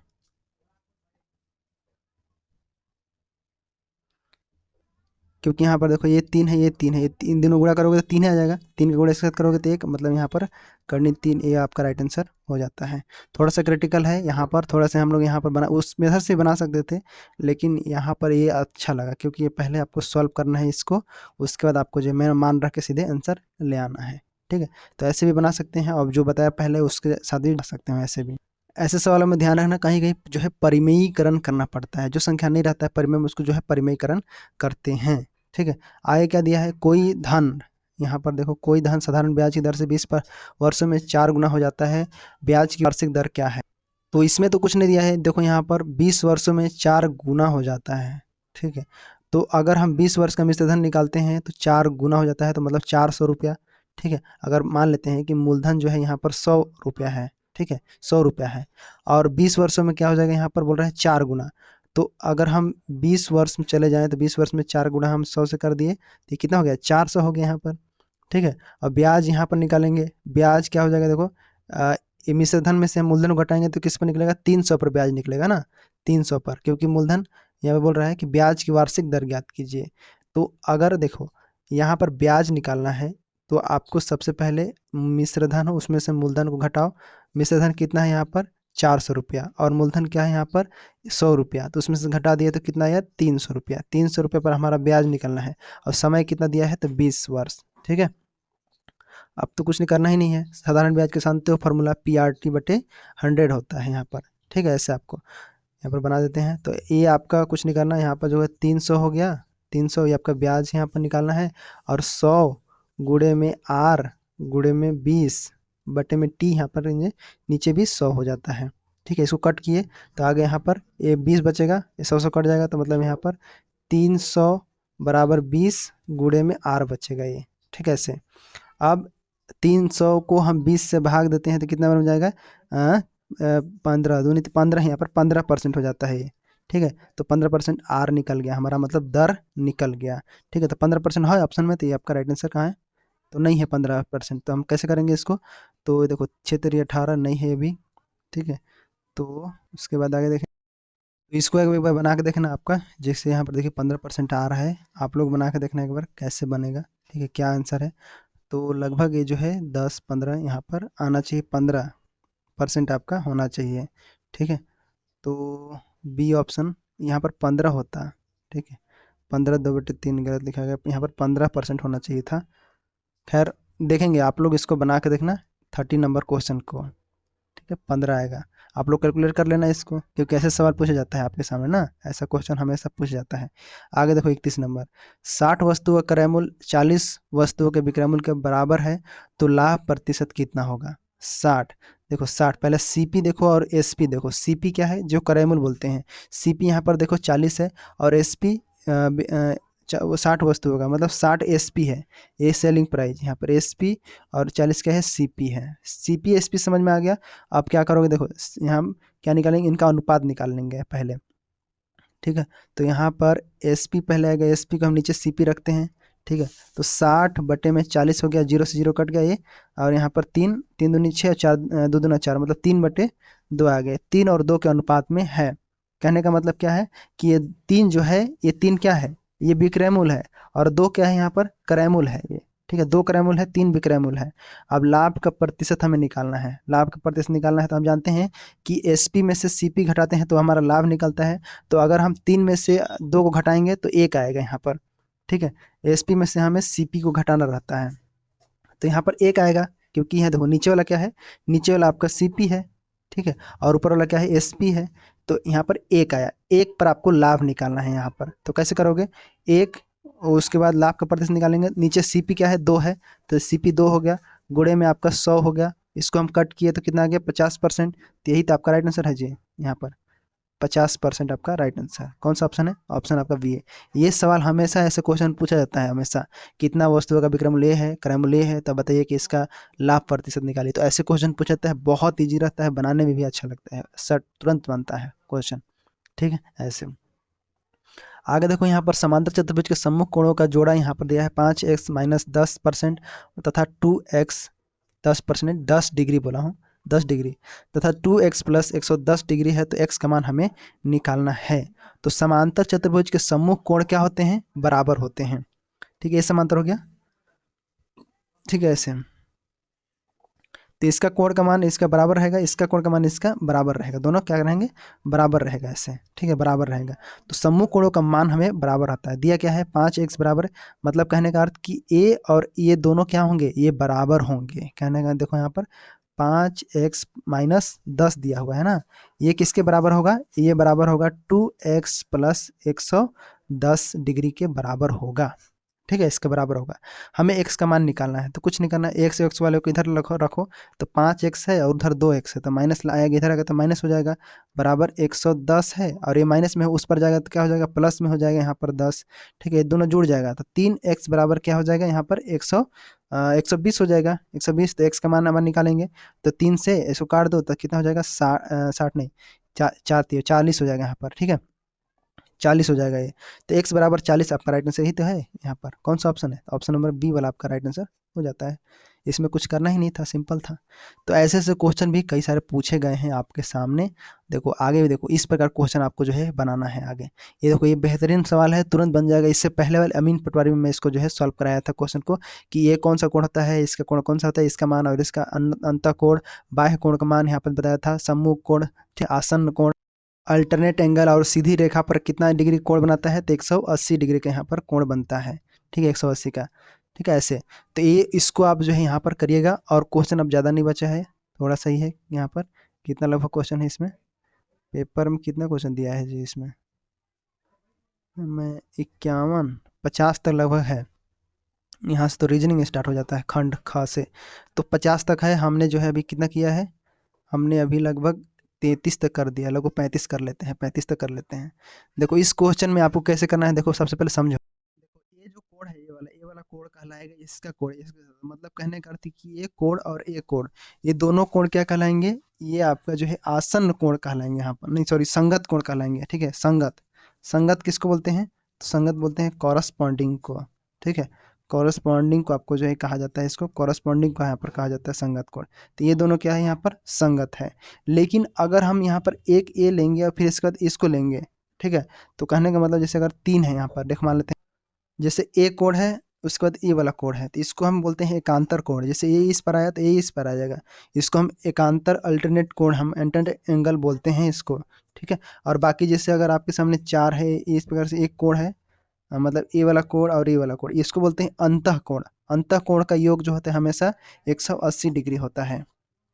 क्योंकि यहाँ पर देखो ये 3 है, ये 3 है, ये तीन दोनों गुणा करोगे तो 3 आ जाएगा, 3 का गुणा इसके साथ करोगे तो 1, मतलब यहाँ पर करनी 3, ये आपका राइट आंसर हो जाता है। थोड़ा सा क्रिटिकल है यहाँ पर, थोड़ा सा हम लोग यहाँ पर बना उस मेथड से बना सकते थे, लेकिन यहाँ पर ये अच्छा लगा क्योंकि ये पहले आपको सॉल्व करना है इसको, उसके बाद आपको जो मैं मान रख के सीधे आंसर ले आना है। ठीक है, तो ऐसे भी बना सकते हैं, और जो बताया पहले उसके साथ भी बना सकते हैं ऐसे भी। ऐसे सवालों में ध्यान रखना, कहीं कहीं जो है परिमेयीकरण करना पड़ता है, जो संख्या नहीं रहता है परिमेय में उसको जो है परिमेयीकरण करते हैं। ठीक है, आगे क्या दिया है, कोई धन, यहाँ पर देखो कोई धन साधारण ब्याज की दर से 20 पर वर्षों में 4 गुना हो जाता है, ब्याज की वार्षिक दर क्या है। तो इसमें तो कुछ नहीं दिया है, देखो यहाँ पर 20 वर्षों में 4 गुना हो जाता है। ठीक है, तो अगर हम 20 वर्ष का मिश्रधन निकालते हैं तो 4 गुना हो जाता है, तो मतलब 400 रुपया। ठीक है, अगर मान लेते हैं कि मूलधन जो है यहाँ पर 100 रुपया है, ठीक है 100 रुपया है, और 20 वर्षों में क्या हो जाएगा, यहाँ पर बोल रहे हैं 4 गुना। तो अगर हम 20 वर्ष में चले जाएं तो 20 वर्ष में 4 गुना हम 100 से कर दिए तो ये कितना हो गया, 400 हो गया यहाँ पर। ठीक है, और ब्याज यहाँ पर निकालेंगे, ब्याज क्या हो जाएगा देखो, ये मिश्रधन में से हम मूलधन को घटाएंगे तो किस पर निकलेगा, 300 पर ब्याज निकलेगा ना, 300 पर, क्योंकि मूलधन यहाँ पे बोल रहा है कि ब्याज की वार्षिक दर ज्ञात कीजिए। तो अगर देखो यहाँ पर ब्याज निकालना है तो आपको सबसे पहले मिश्रधन हो उसमें से मूलधन को घटाओ, मिश्रधन कितना है यहाँ पर 400 रुपया, और मूलधन क्या है यहाँ पर 100 रुपया, तो उसमें से घटा दिए तो कितना आया 300 रुपया, 300 रुपये पर हमारा ब्याज निकलना है, और समय कितना दिया है तो 20 वर्ष। ठीक है, अब तो कुछ नहीं करना ही नहीं है, साधारण ब्याज के जानते हो फॉर्मूला PRT/100 होता है यहाँ पर। ठीक है, ऐसे आपको यहाँ पर बना देते हैं, तो ये आपका कुछ नहीं करना, यहाँ पर जो है 300 हो गया, 300 ये आपका ब्याज यहाँ पर निकालना है, और 100 गुणे में R गुणे में 20 बटे में T, यहाँ पर नीचे भी 100 हो जाता है। ठीक है, इसको कट किए तो आगे यहाँ पर ये 20 बचेगा, ये 100 कट जाएगा, तो मतलब यहाँ पर 300 बराबर 20 गुणे में R बचेगा ये। ठीक है, ऐसे अब 300 को हम 20 से भाग देते हैं तो कितना बन जाएगा, 15 दूनी तो 15, यहाँ पर 15% हो जाता है ये। ठीक है, तो 15% R निकल गया हमारा, मतलब दर निकल गया। ठीक है, तो 15% है ऑप्शन में, तो ये आपका राइट आंसर कहाँ है, तो नहीं है 15%, तो हम कैसे करेंगे इसको, तो देखो 6×3 = 18 नहीं है अभी। ठीक है, तो उसके बाद आगे देखें, तो इसको एक बार बना के देखना आपका, जैसे यहाँ पर देखिए 15% आ रहा है, आप लोग बना के देखना एक बार कैसे बनेगा। ठीक है, क्या आंसर है, तो लगभग ये जो है 10-15 यहाँ पर आना चाहिए, 15% आपका होना चाहिए। ठीक है, तो बी ऑप्शन यहाँ पर 15 होता। ठीक है, 15/2/3 गलत लिखा गया, यहाँ पर 15% होना चाहिए था। खैर देखेंगे, आप लोग इसको बना के देखना 30 नंबर क्वेश्चन को। ठीक है, 15 आएगा, आप लोग कैलकुलेट कर लेना इसको, क्योंकि ऐसे सवाल पूछा जाता है आपके सामने ना, ऐसा क्वेश्चन हमेशा पूछा जाता है। आगे देखो 31 नंबर, 60 वस्तुओं का क्रय मूल्य 40 वस्तुओं के विक्रय मूल्य के बराबर है, तो लाभ प्रतिशत कितना होगा। 60, देखो 60, पहले सीपी देखो और एसपी देखो, सीपी क्या है जो क्रय मूल्य बोलते हैं, सीपी यहाँ पर देखो 40 है, और एसपी वो 60 वस्तुओं का, मतलब 60 एसपी है, ये सेलिंग प्राइस, यहाँ पर एसपी और 40 क्या है सीपी है। सीपी एसपी समझ में आ गया। अब क्या करोगे, देखो यहाँ हम क्या निकालेंगे, इनका अनुपात निकाल लेंगे पहले। ठीक है, तो यहाँ पर एसपी पहले आएगा, एसपी को हम नीचे सीपी रखते हैं। ठीक है, तो 60 बटे में 40 हो गया, 0 से 0 कट गया ये, और यहाँ पर 3, 3 दूनी 6, 4 2 दूना 4, मतलब 3/2 आ गए, 3 और 2 के अनुपात में है। कहने का मतलब क्या है कि ये 3 जो है, ये 3 क्या है, ये विक्रय मूल्य है, और 2 क्या है यहाँ पर क्रय मूल्य है ये। ठीक है, 2 क्रय मूल्य है, 3 विक्रय मूल्य है। अब लाभ का प्रतिशत हमें निकालना है, लाभ का प्रतिशत निकालना है, तो हम जानते हैं कि एसपी में से सीपी घटाते हैं तो हमारा लाभ निकलता है। तो अगर हम 3 में से 2 को घटाएंगे तो 1 आएगा यहाँ पर। ठीक है, एसपी में से हमें सीपी को घटाना रहता है, तो यहाँ पर 1 आएगा, क्योंकि यहाँ देखो नीचे वाला क्या है, नीचे वाला आपका सीपी है। ठीक है, और ऊपर वाला क्या है, एसपी है, तो यहाँ पर 1 आया, 1 पर आपको लाभ निकालना है यहाँ पर, तो कैसे करोगे, 1 और उसके बाद लाभ का प्रतिशत निकालेंगे, नीचे सीपी क्या है 2 है, तो सीपी 2 हो गया, गुणे में आपका 100 हो गया, इसको हम कट किए तो कितना आ गया 50%, तो यही तो आपका राइट आंसर है जी, यहाँ पर 50% आपका राइट आंसर कौन सा ऑप्शन है, ऑप्शन आपका बी है। ये सवाल हमेशा ऐसे क्वेश्चन पूछा जाता है हमेशा, कितना वस्तुओं का विक्रय मूल्य है, क्रय मूल्य है, तब बताइए कि इसका लाभ प्रतिशत निकालिए, तो ऐसे क्वेश्चन पूछा जाता है, बहुत ईजी रहता है, बनाने में भी अच्छा लगता है, सर तुरंत बनता है क्वेश्चन। ठीक है, ऐसे आगे देखो, यहाँ पर समांतर चतुर्भुज के सम्मुख कोणों का जोड़ा यहाँ पर दिया है 5x - 10% तथा 2x 10%, 10 डिग्री बोला हूँ, 110 डिग्री तथा 2x प्लस 110 डिग्री है, तो x का मान हमें निकालना है। तो समांतर चतुर्भुज के सम्मुख कोण क्या होते हैं? बराबर होते हैं। ठीक है, ये समांतर हो गया। ठीक है, ऐसे तो इसका कोण का मान इसका बराबर रहेगा, इसका कोण का मान इसका बराबर रहेगा, दोनों क्या रहेंगे? बराबर रहेगा ऐसे। ठीक है, बराबर रहेगा। तो समूह कोणों का मान हमें बराबर आता है। दिया क्या है? 5x बराबर, मतलब कहने का अर्थ कि a और ये दोनों क्या होंगे? ये बराबर होंगे। कहने का देखो यहाँ पर 5x माइनस 10 दिया हुआ है ना, ये किसके बराबर होगा? ये बराबर होगा 2x प्लस 110 डिग्री के बराबर होगा। ठीक है, इसके बराबर होगा। हमें x का मान निकालना है, तो कुछ निकालना है। x वाले को इधर रखो रखो, तो 5x है और उधर 2x है, तो माइनस आएगा, इधर आएगा तो माइनस हो जाएगा, बराबर 110 है, और ये माइनस में उस पर जाएगा तो क्या हो जाएगा? प्लस में हो जाएगा यहाँ पर 10। ठीक है, दोनों जुड़ जाएगा, तो 3x बराबर क्या हो जाएगा यहाँ पर? 120 हो जाएगा। 120, तो x का मान हमारे निकालेंगे, तो 3 से इसको काट दो तो कितना हो जाएगा? 60 नहीं, 40 हो जाएगा यहाँ पर। ठीक है, 40 हो जाएगा ये। तो x बराबर 40 आपका राइट आंसर ही तो है। यहाँ पर कौन सा ऑप्शन है? ऑप्शन नंबर बी वाला आपका राइट आंसर हो जाता है। इसमें कुछ करना ही नहीं था, सिंपल था। तो ऐसे ऐसे क्वेश्चन भी कई सारे पूछे गए हैं आपके सामने। देखो आगे भी देखो, इस प्रकार क्वेश्चन आपको जो है बनाना है आगे। ये देखो, ये बेहतरीन सवाल है, तुरंत बन जाएगा। इससे पहले वाले अमीन पटवारी में मैं इसको जो है सॉल्व कराया था क्वेश्चन को, कि ये कौन सा कोण होता है, इसका कोण कौन सा होता है, इसका मान और इसका अंतः कोण, बाह्य कोण का मान यहाँ पर बताया था, सम्मुख कोण, आसन्न कोण, अल्टरनेट एंगल और सीधी रेखा पर कितना डिग्री कोण बनाता है? तो 180 डिग्री का यहाँ पर कोण बनता है। ठीक है, 180 का। ठीक है, ऐसे तो ये इसको आप जो है यहाँ पर करिएगा। और क्वेश्चन अब ज़्यादा नहीं बचा है, थोड़ा सा ही है यहाँ पर। कितना लगभग क्वेश्चन है इसमें? पेपर में कितना क्वेश्चन दिया है जी इसमें? मैं 51 50 तक लगभग है। यहाँ से तो रीजनिंग स्टार्ट हो जाता है खंड ख से, तो 50 तक है। हमने जो है अभी कितना किया है? हमने अभी लगभग 33 तक कर दिया, लगभग 35 कर लेते हैं, 35 तक कर लेते हैं। देखो इस क्वेश्चन में आपको कैसे करना है, देखो सबसे पहले समझो। देखो ये जो कोण है, ये वाला कोण कहलाएगा इसका कोण, इसका मतलब कहने का अर्थ है कि ये कोण और ये कोण, ये दोनों कोण क्या कहलाएंगे? ये आपका जो है आसन्न कोण कहलाएंगे यहाँ पर, नहीं सॉरी, संगत कोण कहलाएंगे। ठीक है, संगत, संगत किसको बोलते हैं? तो संगत बोलते हैं कॉरस्पॉन्डिंग को। ठीक है, कॉरस्पॉन्डिंग को आपको जो है कहा जाता है, इसको कॉरस्पॉन्डिंग को यहाँ पर कहा जाता है संगत कोण। तो ये दोनों क्या है? यहाँ पर संगत है। लेकिन अगर हम यहाँ पर एक ए लेंगे और फिर इसके बाद इसको लेंगे, ठीक है, तो कहने का मतलब जैसे अगर 3 है यहाँ पर, देख मान लेते हैं, जैसे ए कोण है, उसके बाद ये वाला कोण है, तो इसको हम बोलते हैं एकांतर कोण। जैसे ये इस पर आया तो ये इस पर आ जाएगा, इसको हम एकांतर अल्टरनेट कोण, हम अल्टरनेट एंगल बोलते हैं इसको। ठीक है, और बाकी जैसे अगर आपके सामने 4 है, इस प्रकार से एक कोण है, मतलब ये वाला कोण और ये वाला कोण, इसको बोलते हैं अंतः कोण। अंतः कोण का योग जो होता है हमेशा 180 डिग्री होता है।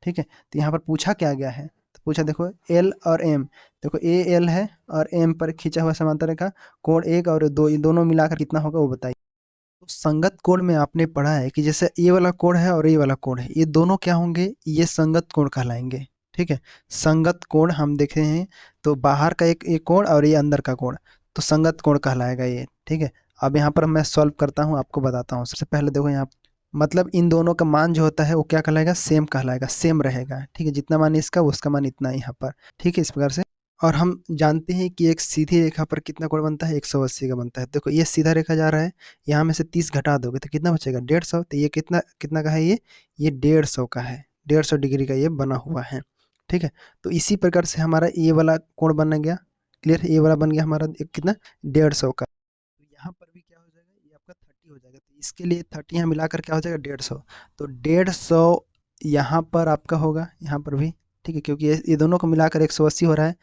ठीक है, तो यहाँ पर पूछा क्या गया है? तो पूछा देखो एल और एम, देखो ए एल है और एम पर खींचा हुआ समांतर रेखा, कोण 1 और 2, ये दोनों मिलाकर कितना होगा वो बताइए। तो संगत कोण में आपने पढ़ा है कि जैसे ये वाला कोण है और ये वाला कोण है, ये दोनों क्या होंगे? ये संगत कोण कहलाएंगे। ठीक है, संगत कोण हम देखे हैं, तो बाहर का एक कोण और ये अंदर का कोण, तो संगत कोण कहलाएगा ये। ठीक है, अब यहाँ पर मैं सॉल्व करता हूँ, आपको बताता हूँ। सबसे पहले देखो यहाँ, मतलब इन दोनों का मान जो होता है वो क्या कहलाएगा? सेम कहलाएगा, सेम रहेगा। ठीक है, जितना मान इसका उसका मान इतना यहाँ पर। ठीक है, इस प्रकार से। और हम जानते हैं कि एक सीधी रेखा पर कितना कोण बनता है? 180 का बनता है। देखो ये सीधा रेखा जा रहा है, यहाँ में से 30 घटा दोगे तो कितना बचेगा? 150। तो ये कितना कितना का है? ये 150 का है, 150 डिग्री का ये बना हुआ है। ठीक है, तो इसी प्रकार से हमारा ये वाला कोण बन गया। क्लियर, ये वाला बन गया हमारा कितना? 150 का। तो यहाँ पर भी क्या हो जाएगा? ये आपका 30 हो जाएगा, तो इसके लिए 30 यहाँ मिलाकर क्या हो जाएगा? 150। तो 150 यहाँ पर आपका होगा, यहाँ पर भी। ठीक है, क्योंकि ये दोनों को मिलाकर 180 हो रहा है,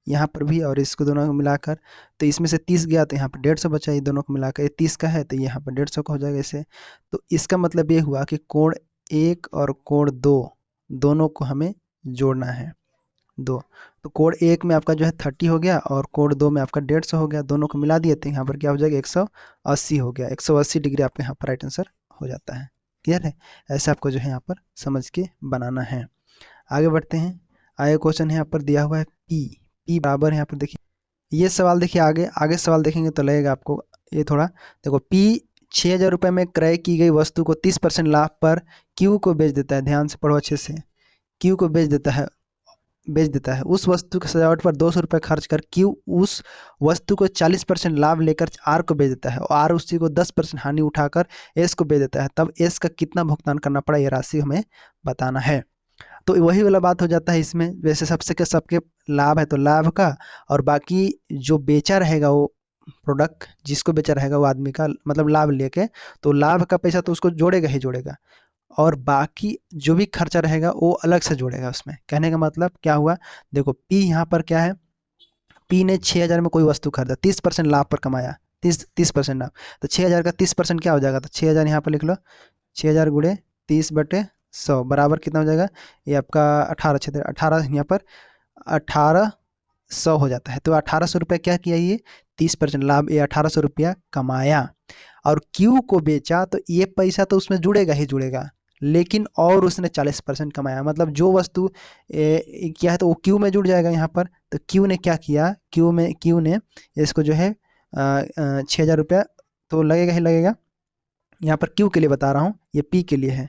यहाँ पर भी और इसको दोनों को मिलाकर। तो इसमें से 30 गया तो यहाँ पर 150 बचा, ये दोनों को मिलाकर ये 30 का है, तो यहाँ पर 150 का हो जाएगा इसे। तो इसका मतलब ये हुआ कि कोण 1 और कोण 2 दोनों को हमें जोड़ना है, 2। तो कोण 1 में आपका जो है 30 हो गया और कोण 2 में आपका 150 हो गया, दोनों को मिला दिए तो यहाँ पर क्या हो जाएगा? 180 हो गया। 180 डिग्री आपका यहाँ पर राइट आंसर हो जाता है। क्लियर है? ऐसे आपको जो है यहाँ पर समझ के बनाना है। आगे बढ़ते हैं। आगे क्वेश्चन है यहाँ पर दिया हुआ है पी बराबर है, यहाँ पर देखिए ये सवाल। देखिए आगे आगे सवाल देखेंगे तो लगेगा आपको ये थोड़ा। देखो पी 6,000 रुपये में क्रय की गई वस्तु को 30% लाभ पर क्यू को बेच देता है। ध्यान से पढ़ो अच्छे से। क्यू को बेच देता है उस वस्तु की सजावट पर 200 रुपये खर्च कर क्यू उस वस्तु को 40% लाभ लेकर आर को बेच देता है और आर उसी को 10% हानि उठाकर एस को बेच देता है। तब एस का कितना भुगतान करना पड़ा? ये राशि हमें बताना है। तो वही वाला बात हो जाता है इसमें, वैसे सबसे के सबके लाभ है तो लाभ का, और बाकी जो बेचा रहेगा वो प्रोडक्ट जिसको बेचा रहेगा वो आदमी का मतलब लाभ लेके, तो लाभ का पैसा तो उसको जोड़ेगा ही जोड़ेगा, और बाकी जो भी खर्चा रहेगा वो अलग से जोड़ेगा उसमें। कहने का मतलब क्या हुआ, देखो पी यहाँ पर क्या है, पी ने 6,000 में कोई वस्तु खरीदा, 30% लाभ पर कमाया, 30% लाभ, तो 6,000 का 30% क्या हो जाएगा, तो 6,000 यहाँ पर लिख लो, 6,000 गुणे 30/100 बराबर कितना हो जाएगा, ये आपका 18 यहाँ पर 1800 हो जाता है। तो 1800 रुपया क्या किया ये, 30% लाभ, ये 1800 रुपया कमाया, और क्यू को बेचा तो ये पैसा तो उसमें जुड़ेगा ही जुड़ेगा, लेकिन और उसने 40% कमाया, मतलब जो वस्तु क्या है तो वो क्यू में जुड़ जाएगा यहाँ पर। तो क्यू ने क्या किया, क्यू ने इसको जो है 6,000 रुपया तो लगेगा ही लगेगा, यहाँ पर क्यू के लिए बता रहा हूँ, ये पी के लिए है।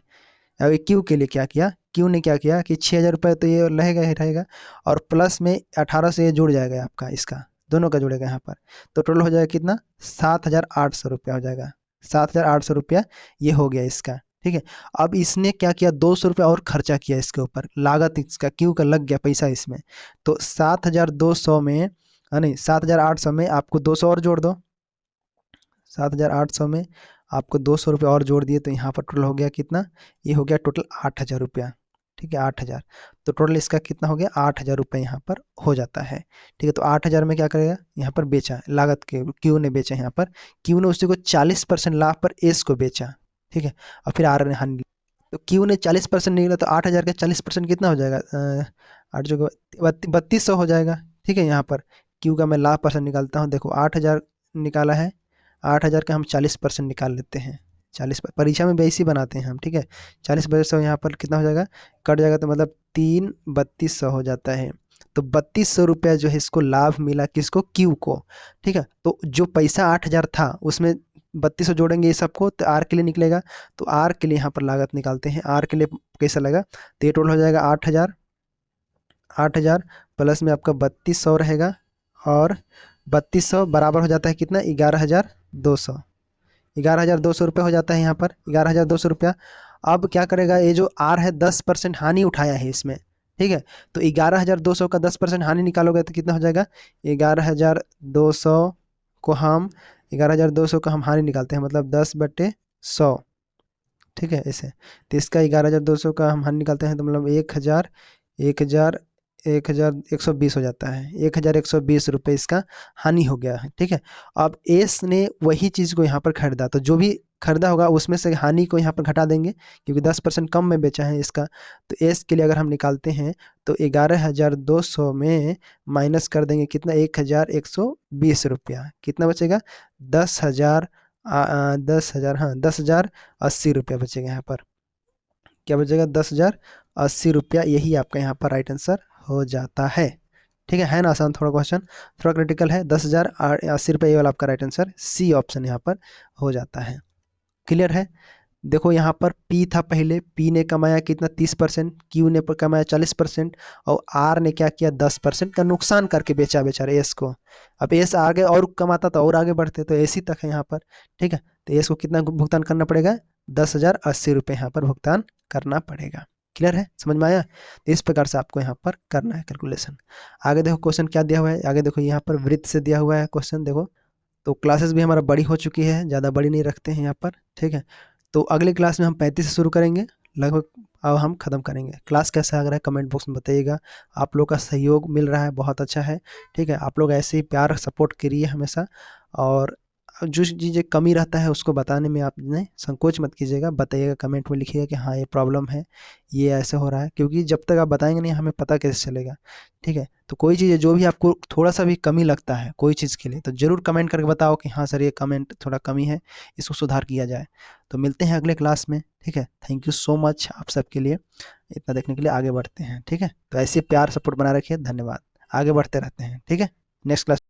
अब ये क्यू के लिए क्या किया, क्यू ने क्या किया कि 6,000 रुपये तो ये रहेगा ही रहेगा, और प्लस में 18 से ये जुड़ जाएगा आपका, इसका दोनों का जुड़ेगा यहाँ पर, तो टोटल हो जाएगा कितना, 7,800 रुपया हो जाएगा, 7,800 रुपया ये हो गया इसका। ठीक है, अब इसने क्या किया, 200 रुपया और खर्चा किया इसके ऊपर, लागत इसका क्यू का लग गया पैसा इसमें, तो 7,200 में, नहीं 7,800 में आपको 200 और जोड़ दो, 7,800 में आपको 200 रुपये और जोड़ दिए, तो यहाँ पर टोटल हो गया कितना, ये हो गया टोटल 8,000 रुपया। ठीक है, 8,000, तो टोटल इसका कितना हो गया, 8,000 रुपये यहाँ पर हो जाता है। ठीक है, तो 8,000 में क्या करेगा, यहाँ पर बेचा लागत के, क्यू ने बेचा, यहाँ पर क्यू ने उसी को 40% लाभ पर एस को बेचा। ठीक है, और फिर आर ने हानि, तो क्यू ने 40% निकला, तो 8,000 का 40% कितना हो जाएगा, 3200 हो जाएगा। ठीक है, यहाँ पर क्यू का मैं लाभ परसेंट निकालता हूँ, देखो 8,000 निकाला है, 8,000 का हम 40% निकाल लेते हैं, 40 परीक्षा में बेसी बनाते हैं हम। ठीक है, 40% यहाँ पर कितना हो जाएगा, कट जाएगा, तो मतलब 3200 हो जाता है। तो 3200 रुपया जो है इसको लाभ मिला, किसको, क्यू को। ठीक है, तो जो पैसा 8,000 था उसमें 3200 जोड़ेंगे ये सबको, तो आर के लिए निकलेगा, तो आर के लिए यहाँ पर लागत निकालते हैं, आर के लिए कैसा लगा, तो ये टोटल हो जाएगा 8,000, 8,000 प्लस में आपका 3200 रहेगा, और 3200 बराबर हो जाता है कितना, 11,200, 11,200 रुपये हो जाता है यहाँ पर, 11,200 रुपया। अब क्या करेगा, ये जो आर है 10% हानि उठाया है इसमें। ठीक है, तो 11,200 का 10% हानि निकालोगे तो कितना हो जाएगा, 11,200 को हम 11,200 का हम हानि निकालते हैं, मतलब 10/100। ठीक है, ऐसे, तो इसका 11,200 का हम हानि निकालते हैं, तो मतलब 1,000, 1,000, 1,120 हो जाता है, 1,120 रुपये इसका हानि हो गया है। ठीक है, अब एस ने वही चीज़ को यहाँ पर खरीदा, तो जो भी खरीदा होगा उसमें से हानि को यहाँ पर घटा देंगे, क्योंकि 10% कम में बेचा है इसका। तो एस के लिए अगर हम निकालते हैं तो 11,200 में माइनस कर देंगे कितना, 1,120 रुपया, कितना बचेगा, 10,000, 10,000, हाँ 10,080 रुपया बचेगा यहाँ पर, क्या बचेगा, 10,080 रुपया, यही आपका यहाँ पर राइट आंसर हो जाता है। ठीक है ना आसान, थोड़ा क्वेश्चन थोड़ा क्रिटिकल है, 10,080 रुपये, ये वाला आपका राइट आंसर सी ऑप्शन यहाँ पर हो जाता है। क्लियर है, देखो यहाँ पर पी था पहले, पी ने कमाया कितना, 30%, क्यू ने कमाया 40%, और आर ने क्या किया, 10% का नुकसान करके बेचा बेचारे एस को। अब एस आगे और कमाता तो और आगे बढ़ते, तो एसी तक है यहाँ पर। ठीक है, तो एस को कितना भुगतान करना पड़ेगा, 10,080 रुपये यहाँ पर भुगतान करना पड़ेगा। क्लियर है, समझ में आया, तो इस प्रकार से आपको यहाँ पर करना है कैलकुलेशन। आगे देखो क्वेश्चन क्या दिया हुआ है, आगे देखो यहाँ पर वृत्त से दिया हुआ है क्वेश्चन, देखो तो क्लासेस भी हमारा बड़ी हो चुकी है, ज़्यादा बड़ी नहीं रखते हैं यहाँ पर। ठीक है, तो अगले क्लास में हम 35 से शुरू करेंगे लगभग, अब हम ख़त्म करेंगे। क्लास कैसा लग रहा है कमेंट बॉक्स में बताइएगा, आप लोग का सहयोग मिल रहा है, बहुत अच्छा है। ठीक है, आप लोग ऐसे ही प्यार सपोर्ट करिए हमेशा, और जो चीज़ें कमी रहता है उसको बताने में आपने संकोच मत कीजिएगा, बताइएगा कमेंट में, लिखिएगा कि हाँ ये प्रॉब्लम है, ये ऐसे हो रहा है, क्योंकि जब तक आप बताएंगे नहीं हमें पता कैसे चलेगा। ठीक है, तो कोई चीज़ है जो भी आपको थोड़ा सा भी कमी लगता है कोई चीज़ के लिए, तो ज़रूर कमेंट करके बताओ कि हाँ सर ये कमेंट थोड़ा कमी है, इसको सुधार किया जाए। तो मिलते हैं अगले क्लास में। ठीक है, थैंक यू सो मच आप सबके लिए, इतना देखने के लिए। आगे बढ़ते हैं, ठीक है, तो ऐसे प्यार सपोर्ट बना रखिए, धन्यवाद, आगे बढ़ते रहते हैं। ठीक है, नेक्स्ट क्लास